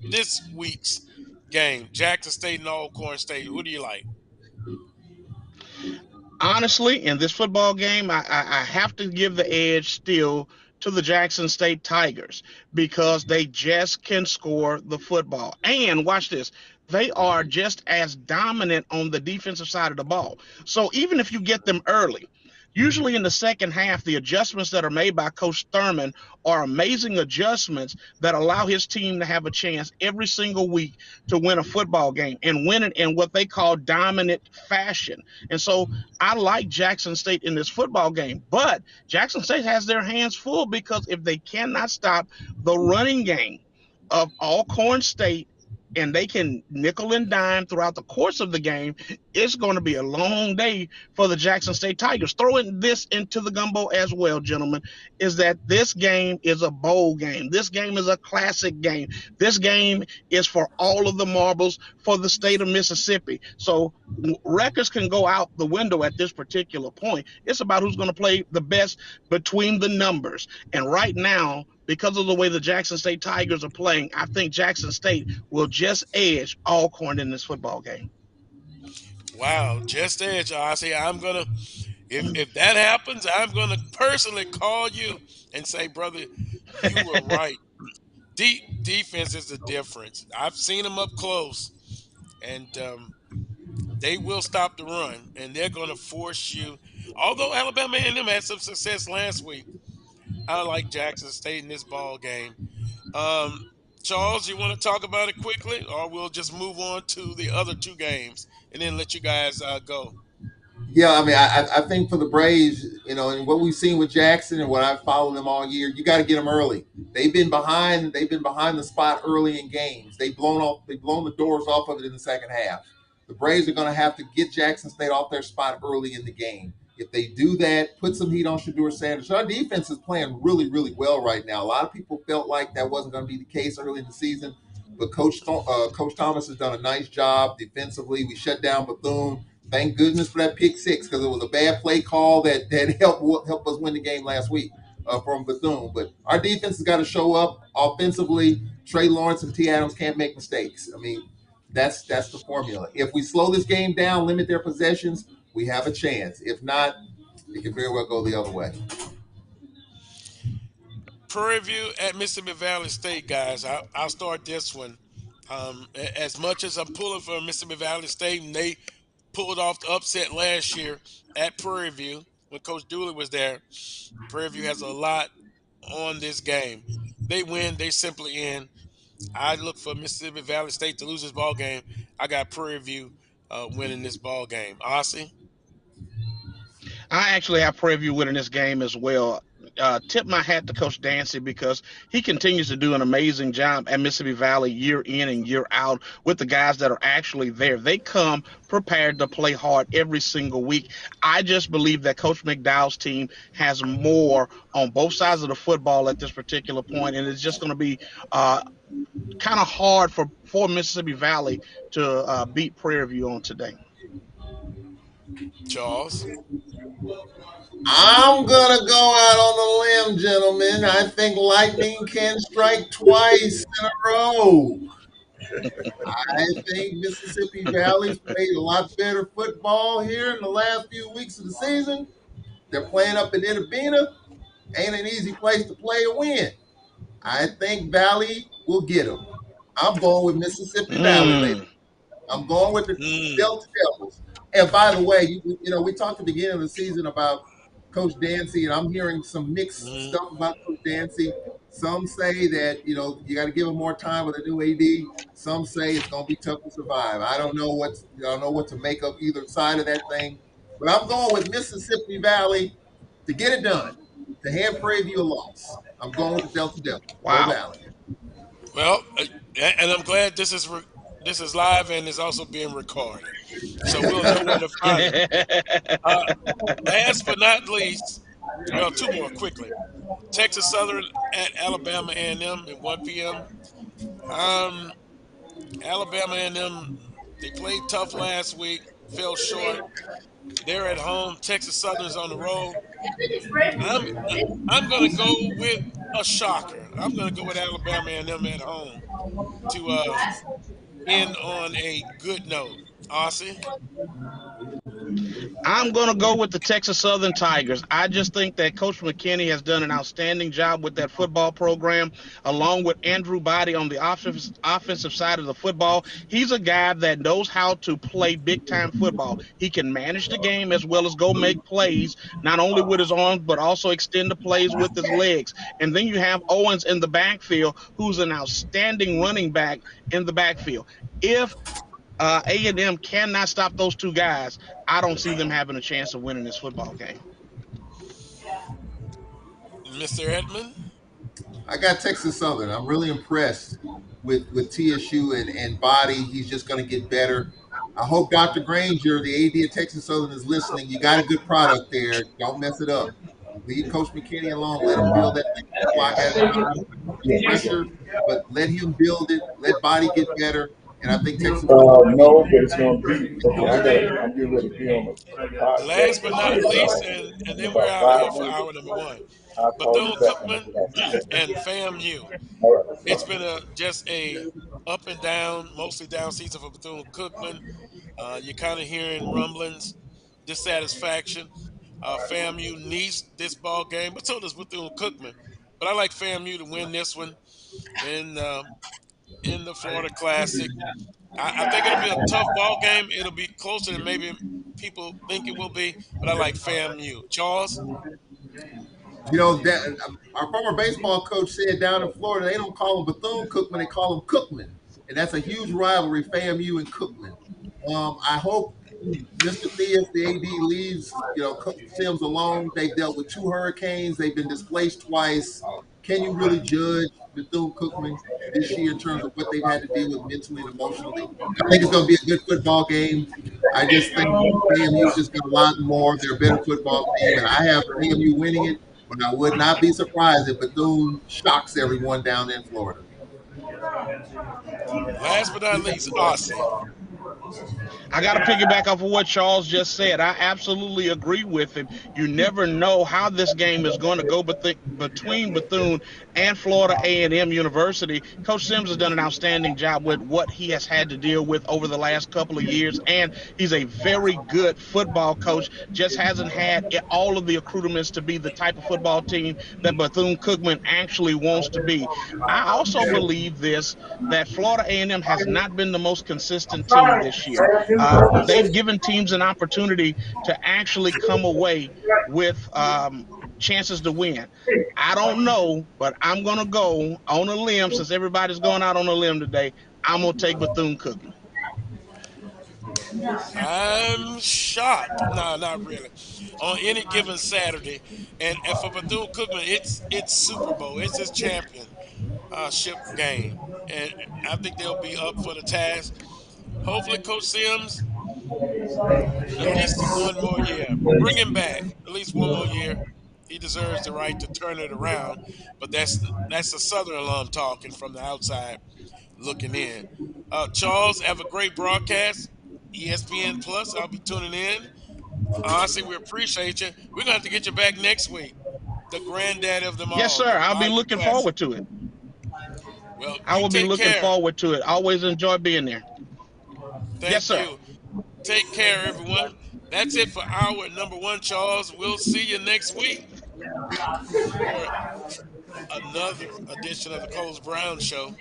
this week's game, Jackson State and Alcorn State. Who do you like? Honestly, in this football game, I have to give the edge still to the Jackson State Tigers because they just can score the football. And watch this. They are just as dominant on the defensive side of the ball. So even if you get them early, usually in the second half, the adjustments that are made by Coach Thurman are amazing adjustments that allow his team to have a chance every single week to win a football game and win it in what they call dominant fashion. And so I like Jackson State in this football game, but Jackson State has their hands full because if they cannot stop the running game of Alcorn State and they can nickel and dime throughout the course of the game, it's going to be a long day for the Jackson State Tigers. Throwing this into the gumbo as well, gentlemen, is that this game is a bowl game. This game is a classic game. This game is for all of the marbles for the state of Mississippi. So records can go out the window at this particular point. It's about who's going to play the best between the numbers. And right now, because of the way the Jackson State Tigers are playing, I think Jackson State will just edge Alcorn in this football game. Wow, just edge. I say I'm gonna if that happens, I'm gonna personally call you and say, brother, you were right. Defense is the difference. I've seen them up close, and they will stop the run, and they're gonna force you. Although Alabama A&M had some success last week, I like Jackson State in this ball game. Um, Charles, you want to talk about it quickly, or we'll just move on to the other two games and then let you guys go? Yeah, I mean, I think for the Braves, and what we've seen with Jackson and what I've followed them all year, you got to get them early. They've been behind. They've been behind the spot early in games. They've blown the doors off of it in the second half. The Braves are going to have to get Jackson State off their spot early in the game. If they do that, put some heat on Shador Sanders. Our defense is playing really, really well right now. A lot of people felt like that wasn't going to be the case early in the season, but Coach Thomas has done a nice job defensively. We shut down Bethune. Thank goodness for that pick six because it was a bad play call that helped us win the game last week from Bethune. But our defense has got to show up offensively. Trey Lawrence and T. Adams can't make mistakes. I mean, that's the formula. If we slow this game down, limit their possessions, we have a chance. If not, it could very well go the other way. Prairie View at Mississippi Valley State, guys. I'll start this one. As much as I'm pulling for Mississippi Valley State, and they pulled off the upset last year at Prairie View when Coach Dooley was there. Prairie View has a lot on this game. They win, they simply in. I look for Mississippi Valley State to lose this ball game. I got Prairie View winning this ball game. Aussie, I actually have Prairie View winning this game as well. Tip my hat to Coach Dancy because he continues to do an amazing job at Mississippi Valley year in and year out with the guys that are actually there. They come prepared to play hard every single week. I just believe that Coach McDowell's team has more on both sides of the football at this particular point, and it's just going to be kind of hard for Mississippi Valley to beat Prairie View on today. Charles. I'm gonna go out on a limb, gentlemen. I think lightning can strike twice in a row. I think Mississippi Valley's played a lot better football here in the last few weeks of the season. They're playing up in Itabena. Ain't an easy place to play or win. I think Valley will get them. I'm going with Mississippi Valley, baby. Mm. I'm going with the Mm, Delta Devils. And by the way, we talked at the beginning of the season about Coach Dancy, and I'm hearing some mixed mm, stuff about Coach Dancy. Some say that you got to give him more time with a new AD. Some say it's going to be tough to survive. I don't know what to make of either side of that thing. But I'm going with Mississippi Valley to get it done. To hand Prairie View a loss. I'm going with the Delta Devils. Go Wow. Valley. well, and I'm glad this is live and is also being recorded, so we'll know where to find it. Uh, Last but not least, well, two more quickly. Texas Southern at Alabama A&M at 1 p.m. Um, Alabama A&M, they played tough last week, fell short. They're at home. Texas Southern's on the road. I'm I'm gonna go with a shocker. I'm gonna go with Alabama A&M at home to end on a good note. Aussie, I'm going to go with the Texas Southern Tigers. I just think that Coach McKinney has done an outstanding job with that football program, along with Andrew Body on the offensive side of the football. He's a guy that knows how to play big time football. He can manage the game as well as go make plays, not only with his arms, but also extend the plays with his legs. And then you have Owens in the backfield, who's an outstanding running back in the backfield. If A&M cannot stop those two guys, I don't see them having a chance of winning this football game. Mr. Edmond. I got Texas Southern. I'm really impressed with TSU and Body. He's just going to get better. I hope Dr. Granger, the AD at Texas Southern, is listening. You got a good product there. Don't mess it up. Leave Coach McKinney alone. Let him build that thing. The clock has time. It's pressure, but let him build it. Let Body get better. And I think Texas Southern will be No, but it's gonna be. Okay, I'm getting ready to be on a Last podcast. but not least, and In then we're about out of here five for minutes, hour number one. I'll call you Bethune back and Cookman we'll have to. and FAMU. All right. It's been just a up and down, mostly down season for Bethune Cookman. You're kind of hearing rumblings, dissatisfaction. FAMU needs this ball game, but so does Bethune Cookman. But I like FAMU to win this one in in the Florida Classic. I think it'll be a tough ball game. It'll be closer than maybe people think it will be, but I like FAMU. Charles, that our former baseball coach said down in Florida they don't call him Bethune Cookman, they call him Cookman, and that's a huge rivalry, FAMU and Cookman. I hope Mr. Theus, the AD, leaves Sims alone. They've dealt with two hurricanes. They've been displaced twice. Can you really judge Bethune Cookman this year in terms of what they've had to deal with mentally and emotionally? I think it's going to be a good football game. I just think FAMU's just got a lot more. They're a better football team, and I have FAMU winning it. But I would not be surprised if Bethune shocks everyone down there in Florida. last but not least, Aussie. I got to piggyback off of what Charles just said. I absolutely agree with him. You never know how this game is going to go between Bethune and Florida A&M University. Coach Sims has done an outstanding job with what he has had to deal with over the last couple of years, and he's a very good football coach. Just hasn't had all of the accoutrements to be the type of football team that Bethune-Cookman actually wants to be. I also believe this, that Florida A&M has not been the most consistent team this this year. They've given teams an opportunity to actually come away with chances to win. I don't know, but I'm going to go on a limb since everybody's going out on a limb today. I'm going to take Bethune Cookman. I'm shocked. No, not really. On any given Saturday, and for Bethune Cookman, it's Super Bowl. It's his championship game, and I think they'll be up for the task. Hopefully, Coach Sims at least one more year. Bring him back at least one more year. He deserves the right to turn it around. But that's a Southern alum talking from the outside looking in. Charles, have a great broadcast. ESPN Plus. I'll be tuning in. Honestly, we appreciate you. We're gonna have to get you back next week. The granddaddy of them Yes, all, sir. the I'll be Bayou looking Classic. forward to it. Well, I you will be take looking care. forward to it. Always enjoy being there. Yes, Thank sir. you. Take care, everyone. That's it for hour number one, Charles. We'll see you next week for another edition of the Coles Brown Show.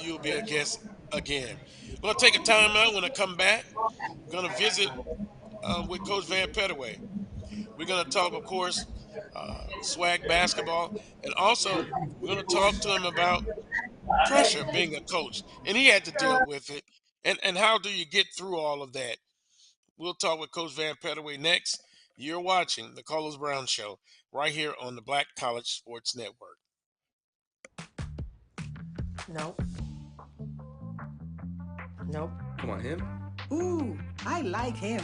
You'll be a guest again. We're going to take a time out. When I come back, we're going to visit with Coach Van Pettaway. We're going to talk, of course, swag basketball, and also we're going to talk to him about pressure being a coach, and he had to deal with it. And how do you get through all of that? We'll talk with Coach Van Pettaway next. You're watching the Carlos Brown Show right here on the Black College Sports Network. Nope. Nope. Come on, him? Ooh, I like him.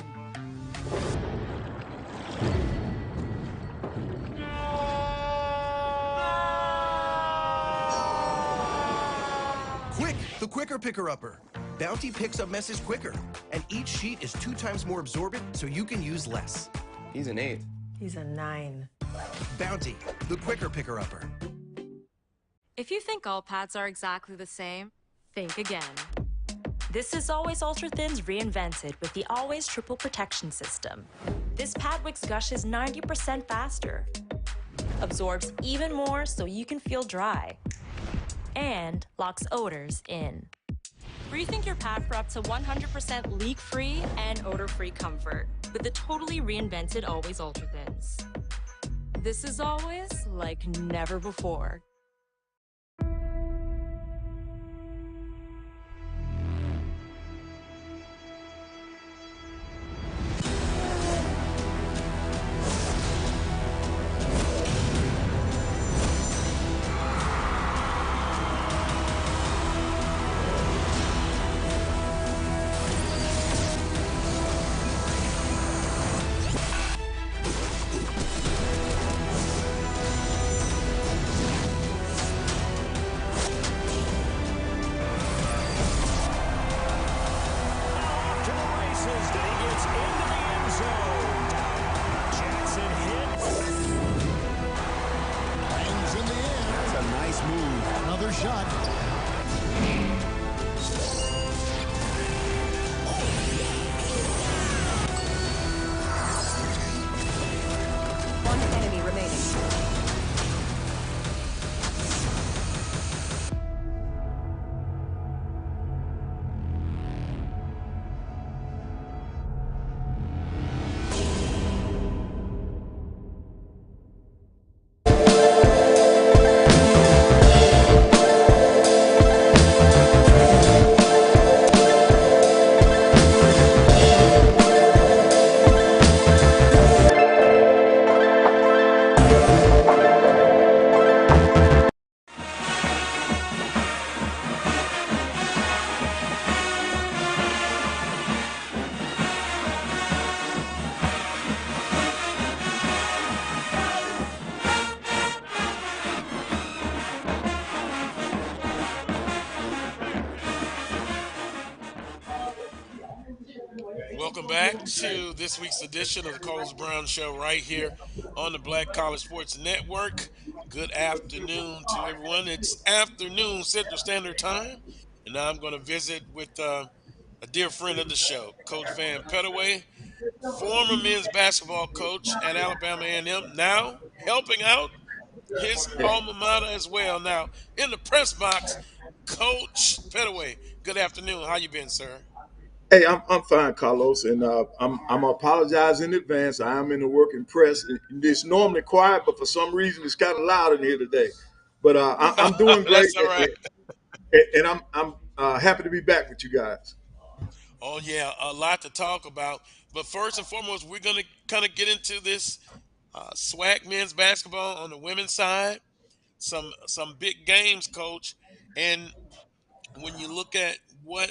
Quick, the quicker picker-upper. Bounty picks up messes quicker, and each sheet is 2 times more absorbent, so you can use less. He's an 8. He's a 9. Bounty, the quicker picker-upper. If you think all pads are exactly the same, think again. This is Always Ultra Thins reinvented with the Always Triple Protection System. This pad wicks gushes 90% faster, absorbs even more so you can feel dry, and locks odors in. Rethink your pad for up to 100% leak-free and odor-free comfort with the totally reinvented Always Ultra Thins. This is always like never before. Welcome back to this week's edition of the Carlos Brown Show right here on the Black College Sports Network. Good afternoon to everyone. It's afternoon Central Standard Time, and now I'm going to visit with a dear friend of the show, Coach Van Pettaway, former men's basketball coach at Alabama A&M, now helping out his alma mater as well. Now in the press box, Coach Pettaway. Good afternoon. How you been, sir? Hey, I'm fine, Carlos, and I'm apologize in advance. I am in the working press. It's normally quiet, but for some reason it's kind of loud in here today. But I'm doing great, That's all right. and I'm happy to be back with you guys. Oh yeah, a lot to talk about. But first and foremost, we're gonna kind of get into this SWAC men's basketball on the women's side. Some big games, coach. And when you look at what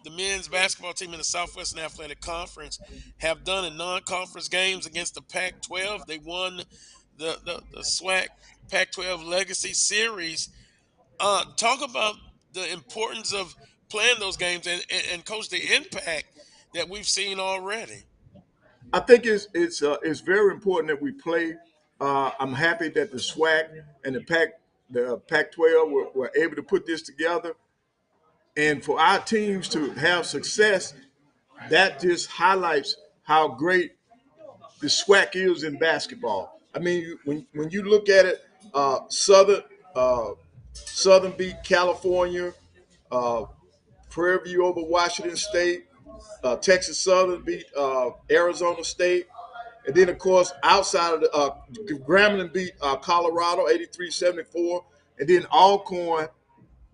the men's basketball team in the Southwestern Athletic Conference have done in non-conference games against the Pac-12, they won the SWAC Pac-12 Legacy Series. Talk about the importance of playing those games and coach, the impact that we've seen already. I think it's very important that we play. I'm happy that the SWAC and the Pac-12 were able to put this together, and for our teams to have success, that just highlights how great the SWAC is in basketball. I mean, when you look at it, uh, Southern beat California, uh, Prairie View over Washington State, Texas Southern beat Arizona State. And then, of course, outside of Grambling beat Colorado 83-74. And then Alcorn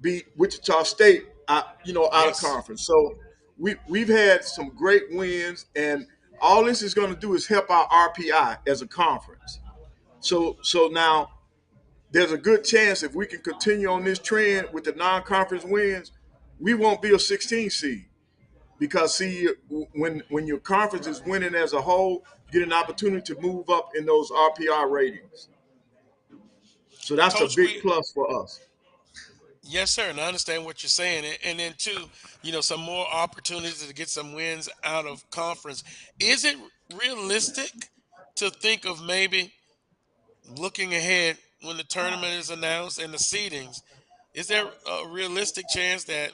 beat Wichita State, out of Yes, conference. So we've had some great wins, and all this is going to do is help our RPI as a conference. So now there's a good chance if we can continue on this trend with the non-conference wins, we won't be a 16 seed because see when your conference is winning as a whole, you get an opportunity to move up in those RPI ratings. So that's a coach. big We plus for us. Yes, sir, and I understand what you're saying. And then too, some more opportunities to get some wins out of conference. Is it realistic to think of maybe looking ahead when the tournament is announced and the seedings? Is there a realistic chance that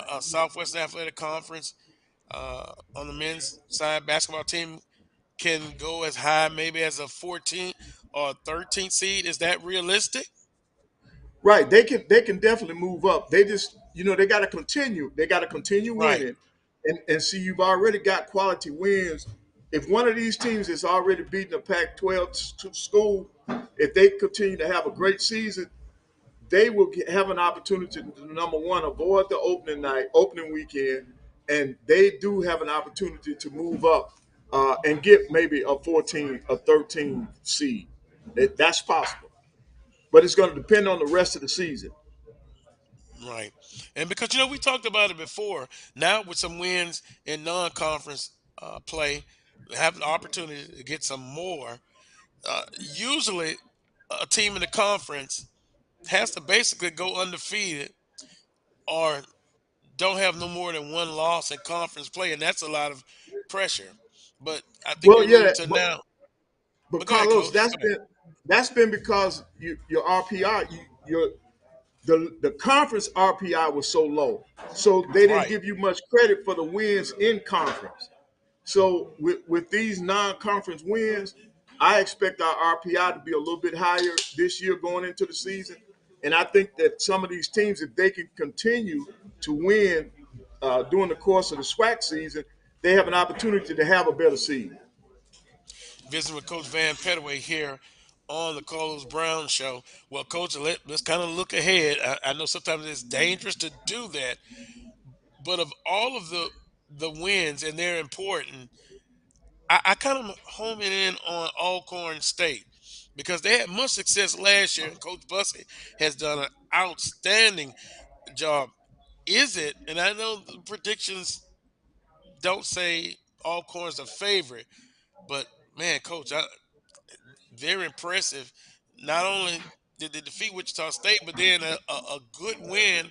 a Southwestern Athletic Conference on the men's side basketball team can go as high maybe as a 14th or 13th seed? Is that realistic? Right. They can definitely move up. They just they got to continue. They got to continue Right. winning, and see you've already got quality wins. If one of these teams is already beating a Pac-12 school, if they continue to have a great season, they will have an opportunity to number one avoid the opening weekend, and they do have an opportunity to move up and get maybe a 14, a 13 seed. That's possible, but it's going to depend on the rest of the season. Right. And because, we talked about it before, now with some wins in non conference play, have the opportunity to get some more. Usually, a team in the conference has to basically go undefeated or don't have no more than one loss in conference play. And that's a lot of pressure. But I think Well, you're alluding yeah, to but now. but But go ahead, Carlos, coach. that's Go ahead. been because your RPI, your the conference RPI was so low, so they didn't Right. give you much credit for the wins in conference. So with these non-conference wins, I expect our RPI to be a little bit higher this year going into the season, and I think that some of these teams, if they can continue to win during the course of the SWAC season, they have an opportunity to have a better season. Visiting with Coach Van Petaway here on the Carlos Brown Show. Well, Coach, let's kind of look ahead. I know sometimes it's dangerous to do that, but of all of the wins, and they're important, I kind of homing in on Alcorn State because they had much success last year, and Coach Bussey has done an outstanding job. Is it? And I know the predictions don't say Alcorn's a favorite, but man, Coach, very impressive. Not only did they defeat Wichita State, but then a good win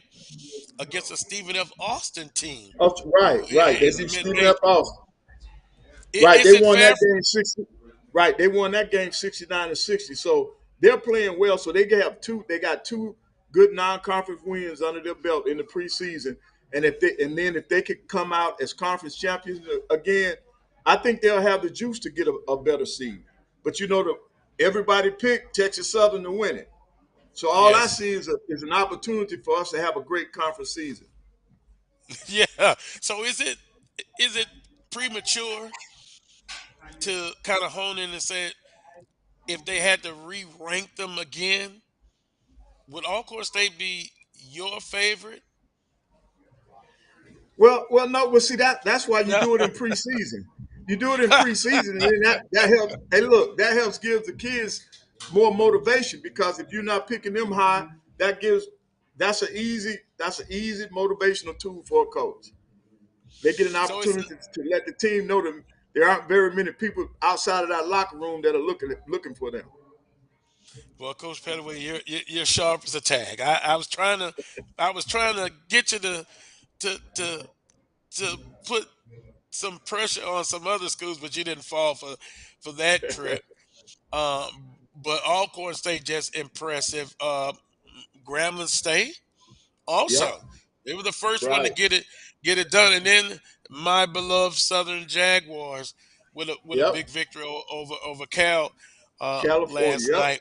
against a Stephen F. Austin team Oh, right, right. They is beat in Stephen F. mid-major. Austin. Right, they Is it won fair? that game 60. Right, they won that game 69-60. So they're playing well. So they have two. They got two good non-conference wins under their belt in the preseason. And if they could come out as conference champions again, I think they'll have the juice to get a better seed. But everybody picked Texas Southern to win it. So all I Yes. see is an opportunity for us to have a great conference season. Yeah. So is it premature to kind of hone in and say if they had to re-rank them again, would Alcorn State be your favorite? Well, no. Well, see that's why you do it in preseason. You do it in preseason, and then that helps. Hey, look, that helps give the kids more motivation because if you're not picking them high, that's an easy motivational tool for a coach. They get an So it's opportunity to let the team know that there aren't very many people outside of that locker room that are looking for them. well, Coach Pettaway, you're sharp as a tag. I was trying to get you to to put some pressure on some other schools, but you didn't fall for that trip. But Alcorn State just impressive. Grambling State Yep. also, they were the first one to Right. get it done, and then my beloved Southern Jaguars with a Yep. big victory over Cal California. last Yep. night.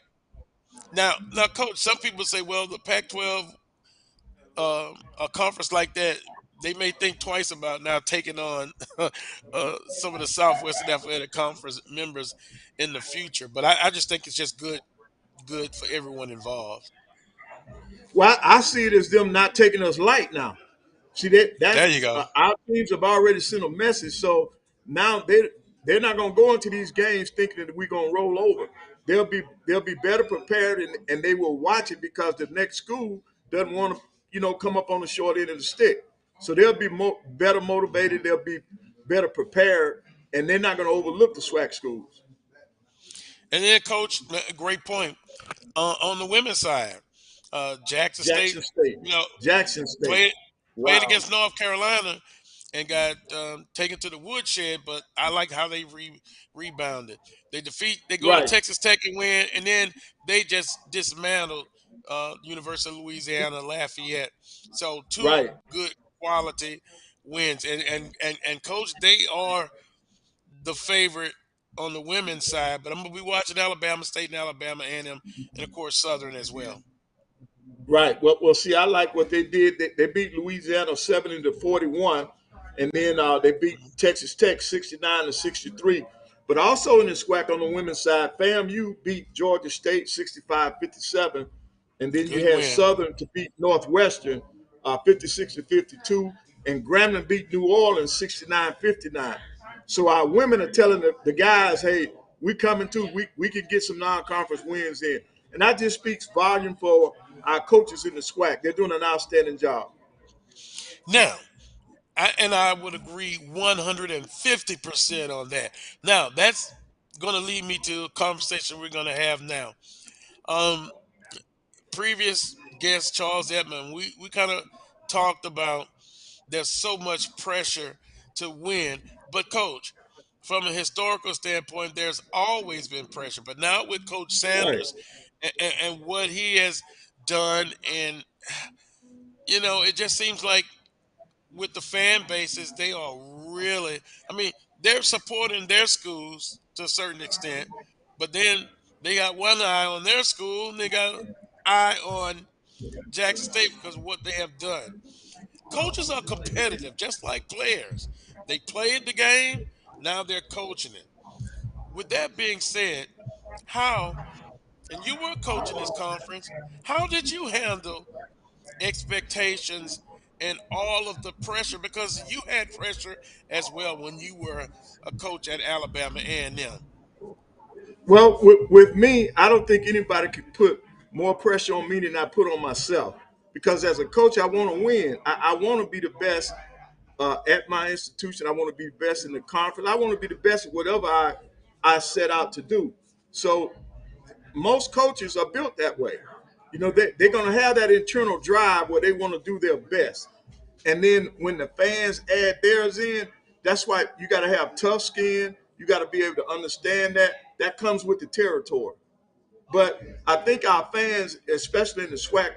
Now, Coach, some people say, well, the Pac-12, a conference like that, they may think twice about now taking on some of the Southwestern Athletic Conference members in the future. But I just think it's just good for everyone involved. Well, I see it as them not taking us light now. See that's There you go. our teams have already sent a message, so now they're not going to go into these games thinking that we're going to roll over. They'll be better prepared and they will watch it because the next school doesn't want to come up on the short end of the stick. So they'll be better motivated. They'll be better prepared, and they're not going to overlook the SWAC schools. And then, Coach, great point. On the women's side, Jackson State, Jackson State, you know, Jackson State. played Wow. against North Carolina and got taken to the woodshed. But I like how they rebounded. They go to Right. Texas Tech and win, and then they just dismantled University of Louisiana Lafayette. So two Right. good quality wins, and Coach, they are the favorite on the women's side, but I'm gonna be watching Alabama State and Alabama A&M, and of course Southern as well. Right. Well, see, I like what they did. They beat Louisiana 70-41, and then they beat Mhm. Texas Tech 69-63. But also in the SWAC on the women's side, FAMU beat Georgia State 65-57, and then you Good had win. Southern to beat Northwestern 56-52, and Grambling beat New Orleans 69-59. So our women are telling the guys, hey, we coming too. We can get some non-conference wins in. And that just speaks volume for our coaches in the SWAC. They're doing an outstanding job. Now, I would agree 150% on that. Now, that's going to lead me to a conversation we're going to have now. Um, Previous guest Charles Edmond, we kind of talked about there's so much pressure to win. But coach, from a historical standpoint, there's always been pressure. But now with Coach Right. Sanders and what he has done, and it just seems like with the fan bases, they are really, I mean, they're supporting their schools to a certain extent, but then they got one eye on their school and they got an eye on Jackson State because of what they have done. Coaches are competitive, just like players. They played the game, now they're coaching it. With that being said, how, and you were coaching this conference, how did you handle expectations and all of the pressure? Because you had pressure as well when you were a coach at Alabama A&M. Well, with me, I don't think anybody could put more pressure on me than I put on myself. Because as a coach, I want to win. I want to be the best at my institution. I want to be the best in the conference. I want to be the best at whatever I set out to do. So most coaches are built that way. They're going to have that internal drive where they want to do their best. And then when the fans add theirs in, that's why you got to have tough skin. You got to be able to understand that. That comes with the territory. But I think our fans, especially in the SWAC,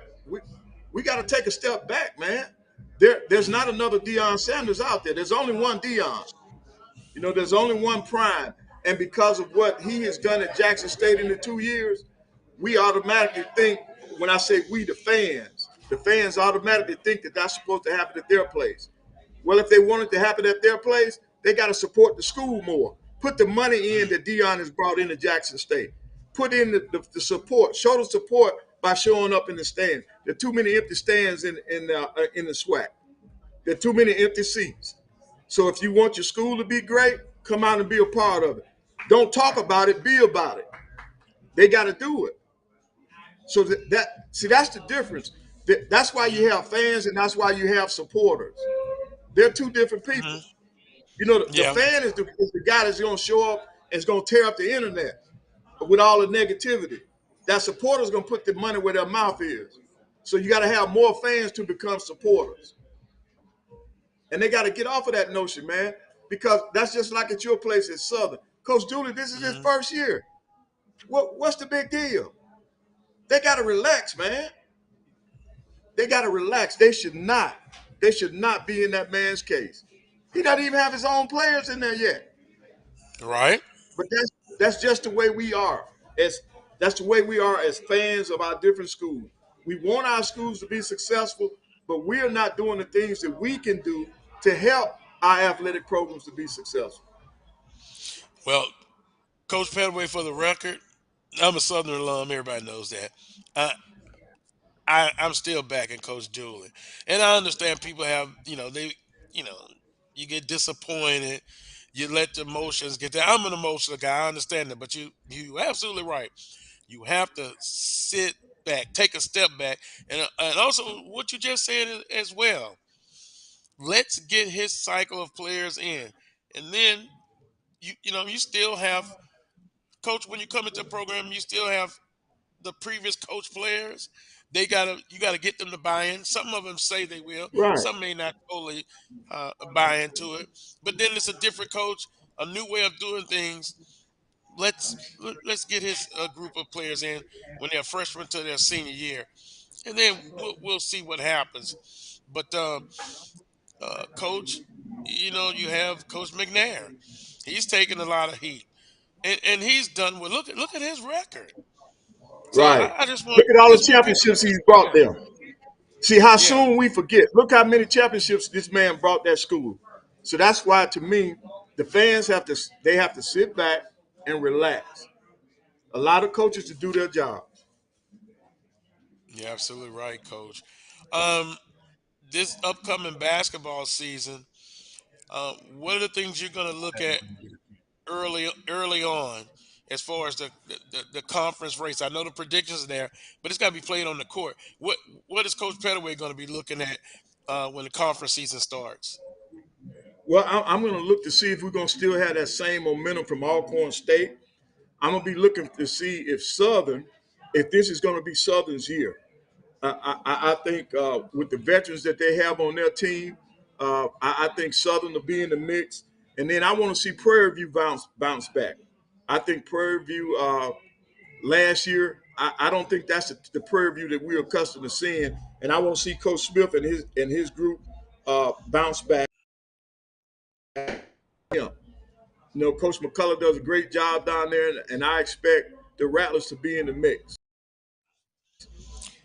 we got to take a step back, man. There's not another Deion Sanders out there. There's only one Deion. There's only one Prime. And because of what he has done at Jackson State in the 2 years, we automatically think, when I say we, the fans automatically think that that's supposed to happen at their place. Well, if they want it to happen at their place, they got to support the school more. Put the money in that Dion has brought into Jackson State. Put in the support. Show the support by showing up in the stands. There are too many empty stands in the SWAC. There are too many empty seats. So if you want your school to be great, come out and be a part of it. Don't talk about it, be about it. They got to do it. So that's the difference. That's why you have fans and that's why you have supporters. They're two different Hmm. people. You know, the Yeah. fan is the guy that's going to show up and is going to tear up the internet with all the negativity. That supporter's going to put the money where their mouth is. So you got to have more fans to become supporters. And they got to get off of that notion, man, because that's just like at your place at Southern. Coach Dooley, this is his Hmm. first year. What's the big deal? They got to relax, man. They got to relax. They should not. They should not be in that man's case. He doesn't even have his own players in there yet. Right. But that's just the way we are. That's the way we are as fans of our different schools. We want our schools to be successful, but we are not doing the things that we can do to help our athletic programs to be successful. Well, Coach Petaway, for the record, I'm a Southern alum. Everybody knows that. Uh, I'm still backing Coach Dooley, and I understand people have you know you get disappointed, you let the emotions get there. I'm an emotional guy. I understand that, but you absolutely right. You have to sit back, take a step back, and also what you just said as well. Let's get his cycle of players in, and then you still have coach when you come into the program. You still have the previous coach players. You gotta get them to buy in. Some of them say they will. Right, Some may not totally buy into it. But then it's a different coach, a new way of doing things. Let's get his group of players in when they're freshmen to their senior year, and then we'll see what happens. But coach, you have Coach McNair. He's taking a lot of heat, and he's done well. Look at his record. So right. I just want Look at all the people to championships he's sit brought down. them. See how Yeah, soon we forget. Look how many championships this man brought that school. So that's why, to me, the fans have to sit back and relax. A lot of coaches to do their job. you're absolutely right, Coach. Um, this upcoming basketball season, what are the things you're going to look at early on as far as the conference race? I know the predictions are there, but it's got to be played on the court. What is Coach Petaway going to be looking at when the conference season starts? Well, I'm going to look to see if we're going to still have that same momentum from Alcorn State. I'm going to be looking to see if this is going to be Southern's year. I think with the veterans that they have on their team, I think Southern will be in the mix. And then I want to see Prairie View bounce back. I think Prairie View last year, I don't think that's the Prairie View that we're accustomed to seeing. And I want to see Coach Smith and his group bounce back. Yeah. Coach McCullough does a great job down there, and I expect the Rattlers to be in the mix.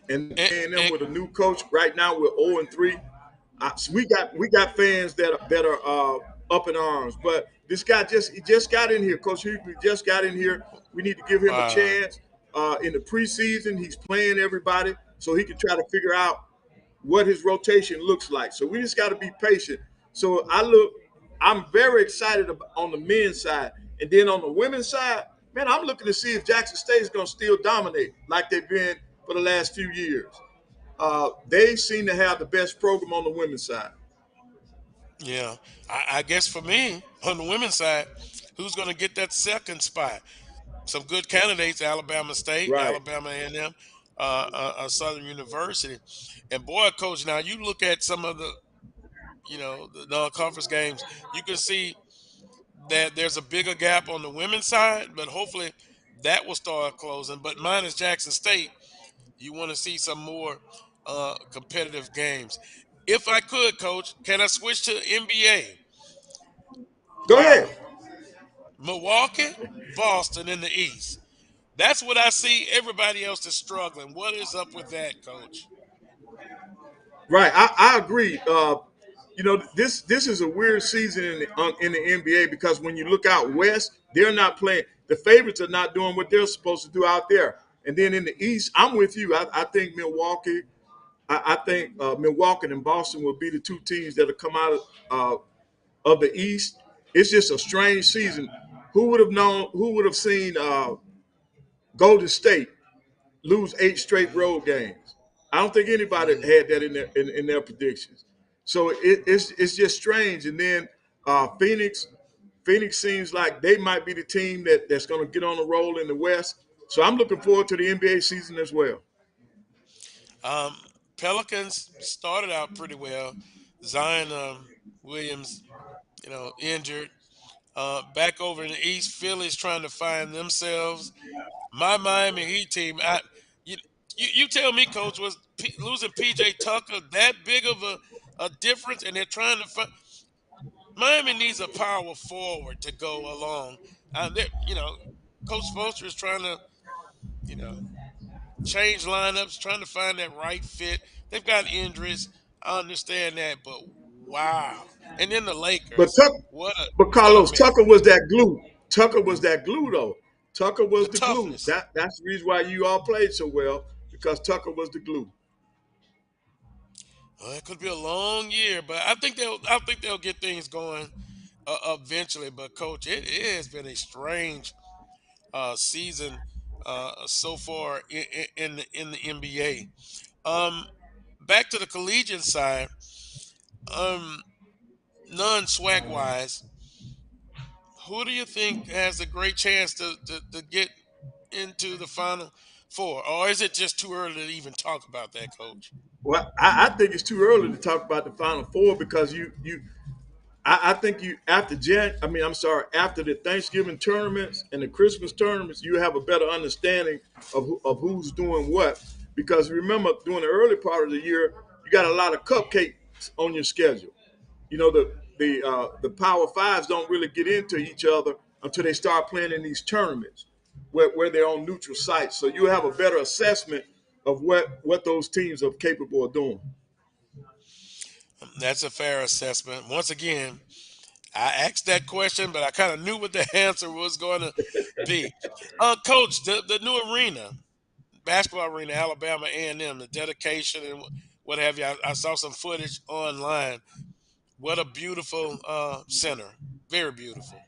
And And, playing them and with a new coach right now, we're 0-3. So we got fans that are up in arms, but this guy just got in here. Coach Hughley just got in here. We need to give him a uh, chance. In the preseason, he's playing everybody so he can try to figure out what his rotation looks like. So we just got to be patient. So I'm very excited on the men's side, and then on the women's side, man, I'm looking to see if Jackson State is going to still dominate like they've been for the last few years. They seem to have the best program on the women's side. yeah, I guess for me on the women's side, who's going to get that second spot? Some good candidates: Alabama State, Right. Alabama A&M, Southern University, and boy, coach. Now you look at some of the non-conference games, you can see that there's a bigger gap on the women's side, but hopefully that will start closing. But mine is Jackson State. You want to see some more competitive games. If I could, coach, can I switch to NBA? Go ahead. Milwaukee, Boston in the East. That's what I see. Everybody else is struggling. What is up with that, coach? Right. I agree. this is a weird season in the NBA because when you look out west, they're not playing. The favorites are not doing what they're supposed to do out there. And then in the East, I'm with you. I think Milwaukee. I think Milwaukee and Boston will be the two teams that'll come out of the East. It's just a strange season. Who would have known? Who would have seen Golden State lose 8 straight road games? I don't think anybody had that in their predictions. So it's just strange. And then Phoenix seems like they might be the team that's going to get on the roll in the West. So I'm looking forward to the NBA season as well. Um, Pelicans started out pretty well. Zion Williams, injured. Back over in the East, Philly's trying to find themselves. My Miami Heat team, you, you tell me, Coach, was losing PJ Tucker that big of a difference? And they're trying to find. Miami needs a power forward to go along. Coach Spoelstra is trying to, you know, change lineups, trying to find that right fit. They've got injuries. I understand that, but wow. And then the But Lakers, Tuck, but what a Carlos mess. Tucker was that glue. Tucker was that glue though. Tucker The was the glue. toughness. That's the reason why you all played so well because Tucker was the glue. Well, it could be a long year, but I think they'll get things going eventually. But coach, it has been a strange season so far in the NBA. Um, Back to the collegiate side, um, non swag wise, who do you think has a great chance to get into the final four, or is it just too early to even talk about that, coach? Well, I think it's too early to talk about the Final Four because I think you after I'm sorry, after the Thanksgiving tournaments and the Christmas tournaments, you have a better understanding of who's doing what. Because remember, during the early part of the year, you got a lot of cupcakes on your schedule. The Power Fives don't really get into each other until they start playing in these tournaments where they're on neutral sites. So you have a better assessment of what those teams are capable of doing. That's a fair assessment. Once again, I asked that question, but I kind of knew what the answer was going to be. Coach, the new arena, basketball arena, Alabama A&M, the dedication and what have you. I saw some footage online. What a beautiful center. Very beautiful.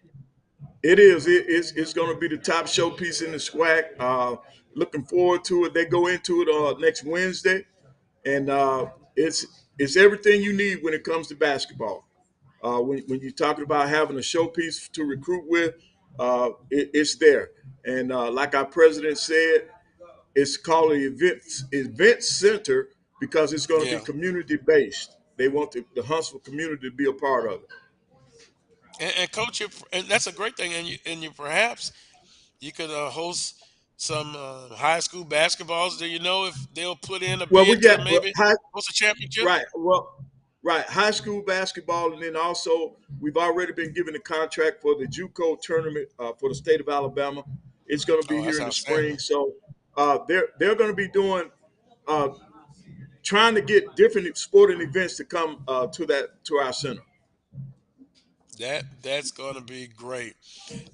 It is. It's going to be the top showpiece in the SWAC. Looking forward to it. They go into it next Wednesday, and it's everything you need when it comes to basketball. When you're talking about having a showpiece to recruit with, it's there. And like our president said, it's called the event center because it's going to be Yeah. community based. They want the Huntsville community to be a part of it. And coach, and that's a great thing. And you perhaps you could host some high school basketballs. Do you know if they'll put in a Well, we bid to got maybe host a championship? right. Well, right. High school basketball, and then also we've already been given a contract for the JUCO tournament for the state of Alabama. It's going to be Oh, here that's in the spring, outstanding. so they're going to be doing uh, trying to get different sporting events to come to our center. That's going to be great.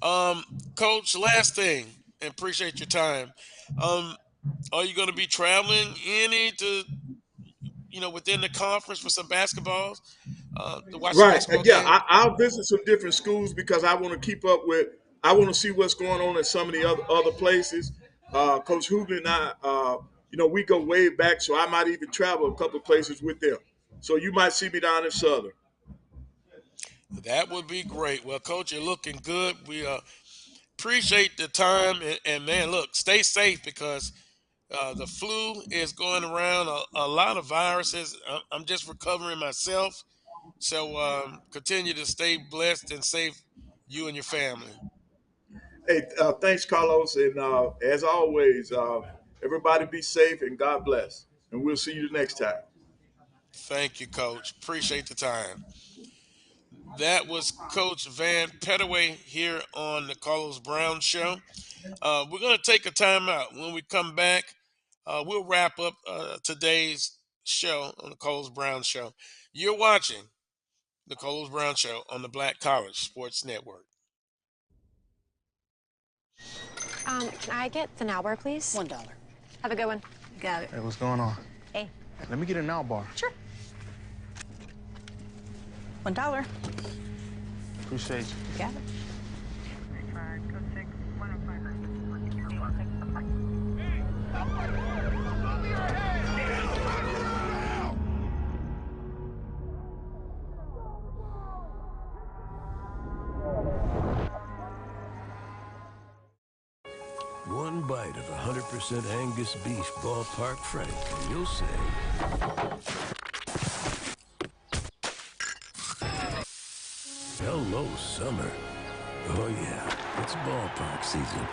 Um, Coach, last thing, and appreciate your time. Um, are you going to be traveling any to within the conference for some basketballs to watch some Right. basketball Yeah, games? I'll visit some different schools because I want to keep up with. I want to see what's going on in some of the other places. Coach Hoover and I, we go way back, so I might even travel a couple of places with them. So you might see me down in Southern. That would be great. Well, Coach, you're looking good. We appreciate the time, and man, look, stay safe because the flu is going around. A lot of viruses. I'm just recovering myself, so continue to stay blessed and safe, you and your family. Hey, thanks, Carlos, and as always, everybody be safe and God bless. And we'll see you the next time. Thank you, Coach. Appreciate the time. That was Coach Van Pettaway here on the Carlos Brown Show. We're going to take a timeout. When we come back, we'll wrap up today's show on the Carlos Brown Show. You're watching the Coles Brown Show on the Black College Sports Network. Can I get the now bar, please? $1. Have a good one. Got it. Hey, what's going on? Hey. Let me get a now bar. Sure. $1. Appreciate you. Got it. One bite of 100% Angus beef ballpark frank, and you'll say, hello, summer. Oh yeah, it's ballpark season.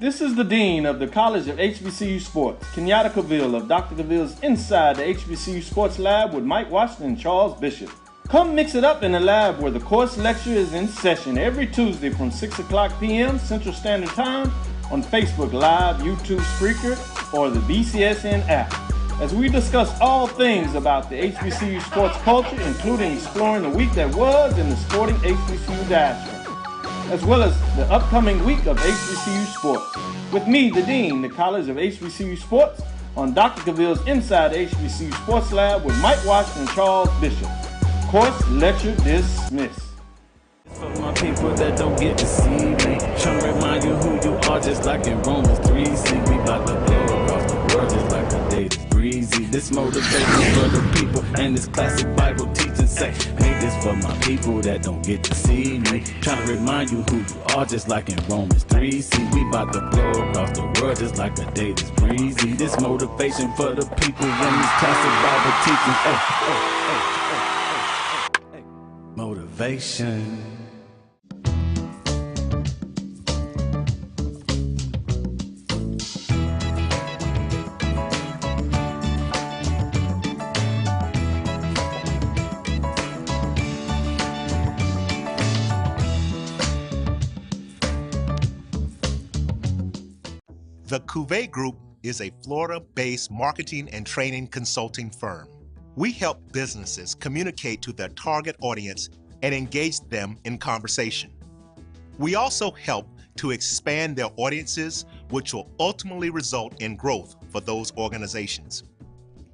This is the Dean of the College of HBCU Sports, Kenyatta Cavill of Dr. Cavill's Inside the HBCU Sports Lab with Mike Washington and Charles Bishop. Come mix it up in the lab where the course lecture is in session every Tuesday from 6 o'clock p.m. Central Standard Time on Facebook Live, YouTube Spreaker, or the BCSN app, as we discuss all things about the HBCU sports culture, including exploring the week that was in the sporting HBCU diaspora, as well as the upcoming week of HBCU sports. With me, the Dean, the College of HBCU Sports, on Dr. Cavill's Inside the HBCU Sports Lab with Mike Washington and Charles Bishop. Course lecture dismissed. For my people that don't get to see me, trying to remind you who you are, just like in Romans 3. See, we about to blow across the world just like the day is breezy. This motivation for the people, and this classic Bible teaching say, hey, this for my people that don't get to see me, trying to remind you who you are, just like in Romans 3. See, we about to blow across the world just like a day that's breezy. This motivation for the people, and this classic Bible teaching, motivation. The Cuvée Group is a Florida-based marketing and training consulting firm. We help businesses communicate to their target audience and engage them in conversation. We also help to expand their audiences, which will ultimately result in growth for those organizations.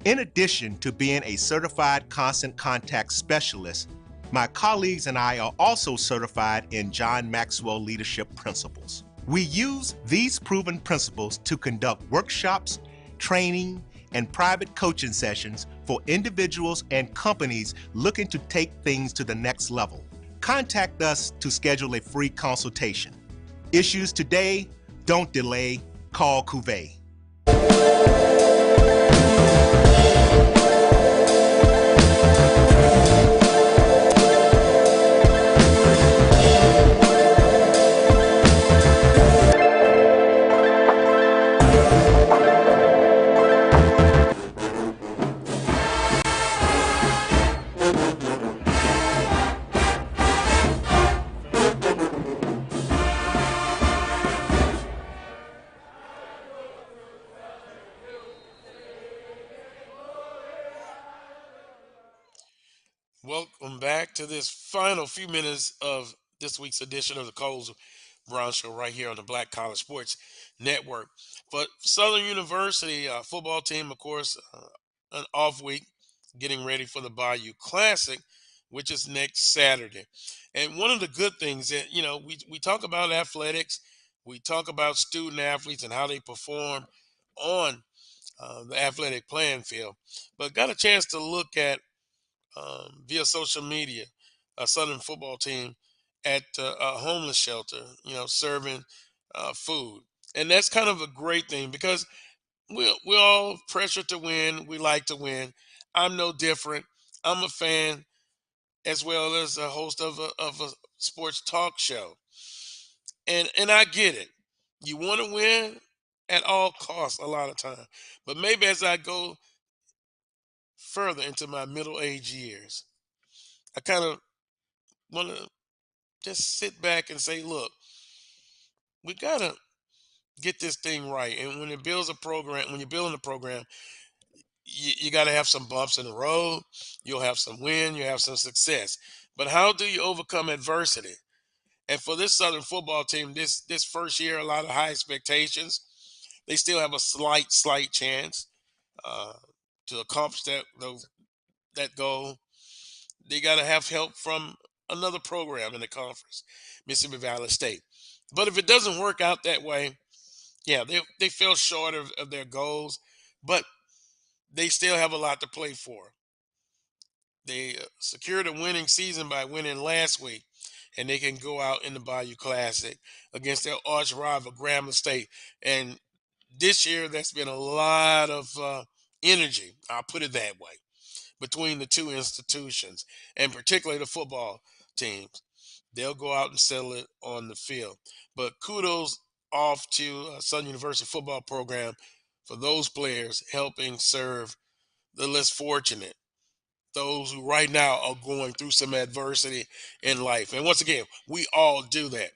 In addition to being a certified constant contact specialist, my colleagues and I are also certified in John Maxwell Leadership Principles. We use these proven principles to conduct workshops, training, and private coaching sessions for individuals and companies looking to take things to the next level. Contact us to schedule a free consultation. Issues today, don't delay, call Cuvée. Welcome back to this final few minutes of this week's edition of the Coles Brown Show right here on the Black College Sports Network. For Southern University football team, of course, an off week, getting ready for the Bayou Classic, which is next Saturday. And one of the good things that, we talk about athletics, we talk about student athletes and how they perform on the athletic playing field, but got a chance to look at via social media, a Southern football team at a homeless shelter, serving food. And that's kind of a great thing because we're all pressured to win. We like to win. I'm no different. I'm a fan as well as a host of a sports talk show. And I get it. You want to win at all costs a lot of time. But maybe as I go further into my middle age years, I kind of want to just sit back and say, look, we got to get this thing right. And when you're building a program, You got to have some bumps in the road. You'll have some win. You have some success. But how do you overcome adversity? And for this Southern football team, this first year, a lot of high expectations. They still have a slight chance uh, to accomplish that goal. They got to have help from another program in the conference, Mississippi Valley State. But if it doesn't work out that way, yeah, they fell short of their goals, but they still have a lot to play for. They secured a winning season by winning last week, and they can go out in the Bayou Classic against their arch rival, Grambling State. And this year, there's been a lot of energy, I'll put it that way, between the two institutions, and particularly the football teams. They'll go out and settle it on the field. But kudos off to Southern University football program for those players helping serve the less fortunate, those who right now are going through some adversity in life. And once again, we all do that.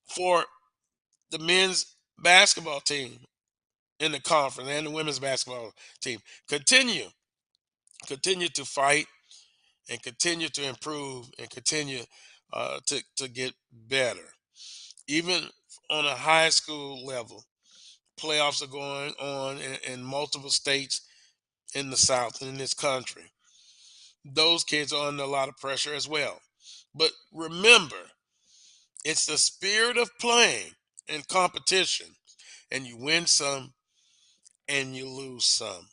For the men's basketball team in the conference and the women's basketball team, continue to fight and continue to improve and continue to get better. Even on a high school level, playoffs are going on in multiple states in the South and in this country. Those kids are under a lot of pressure as well. But remember, it's the spirit of playing and competition, and you win some and you lose some.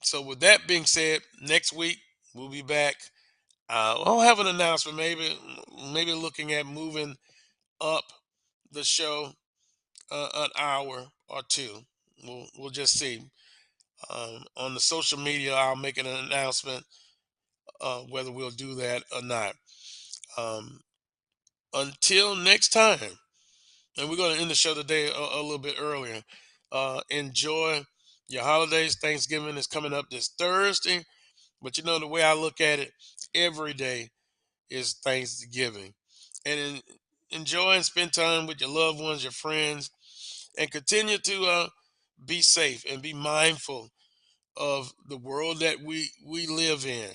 So, with that being said, next week we'll be back. I'll have an announcement, maybe looking at moving up the show an hour or two. We'll just see. On the social media, I'll make an announcement whether we'll do that or not. Um, until next time, and we're going to end the show today a little bit earlier. Enjoy your holidays. Thanksgiving is coming up this Thursday, but you know the way I look at it, every day is Thanksgiving, and enjoy and spend time with your loved ones, your friends, and continue to be safe and be mindful of the world that we live in.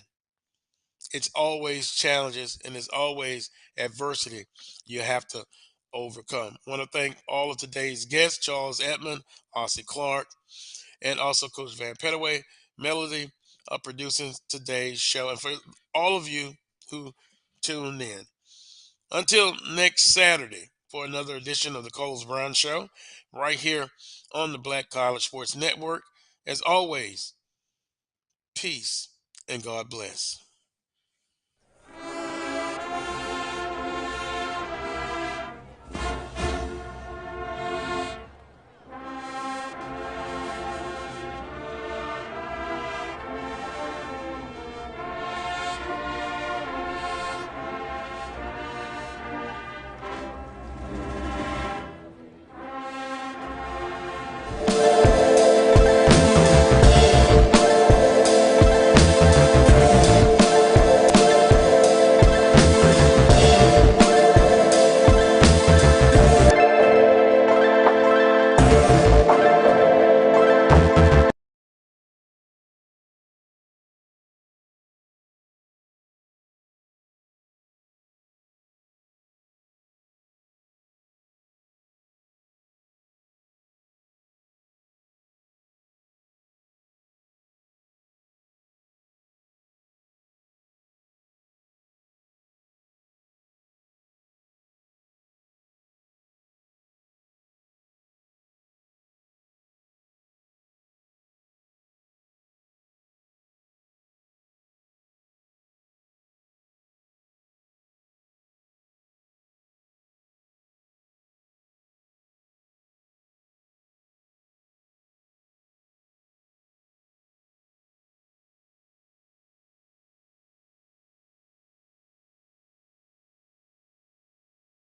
It's always challenges and it's always adversity you have to overcome. I want to thank all of today's guests, Charles Edmond, Ossie Clark, and also Coach Van Petaway, Melody, producing today's show, and for all of you who tuned in. Until next Saturday for another edition of the Coles Brown Show, right here on the Black College Sports Network. As always, peace and God bless.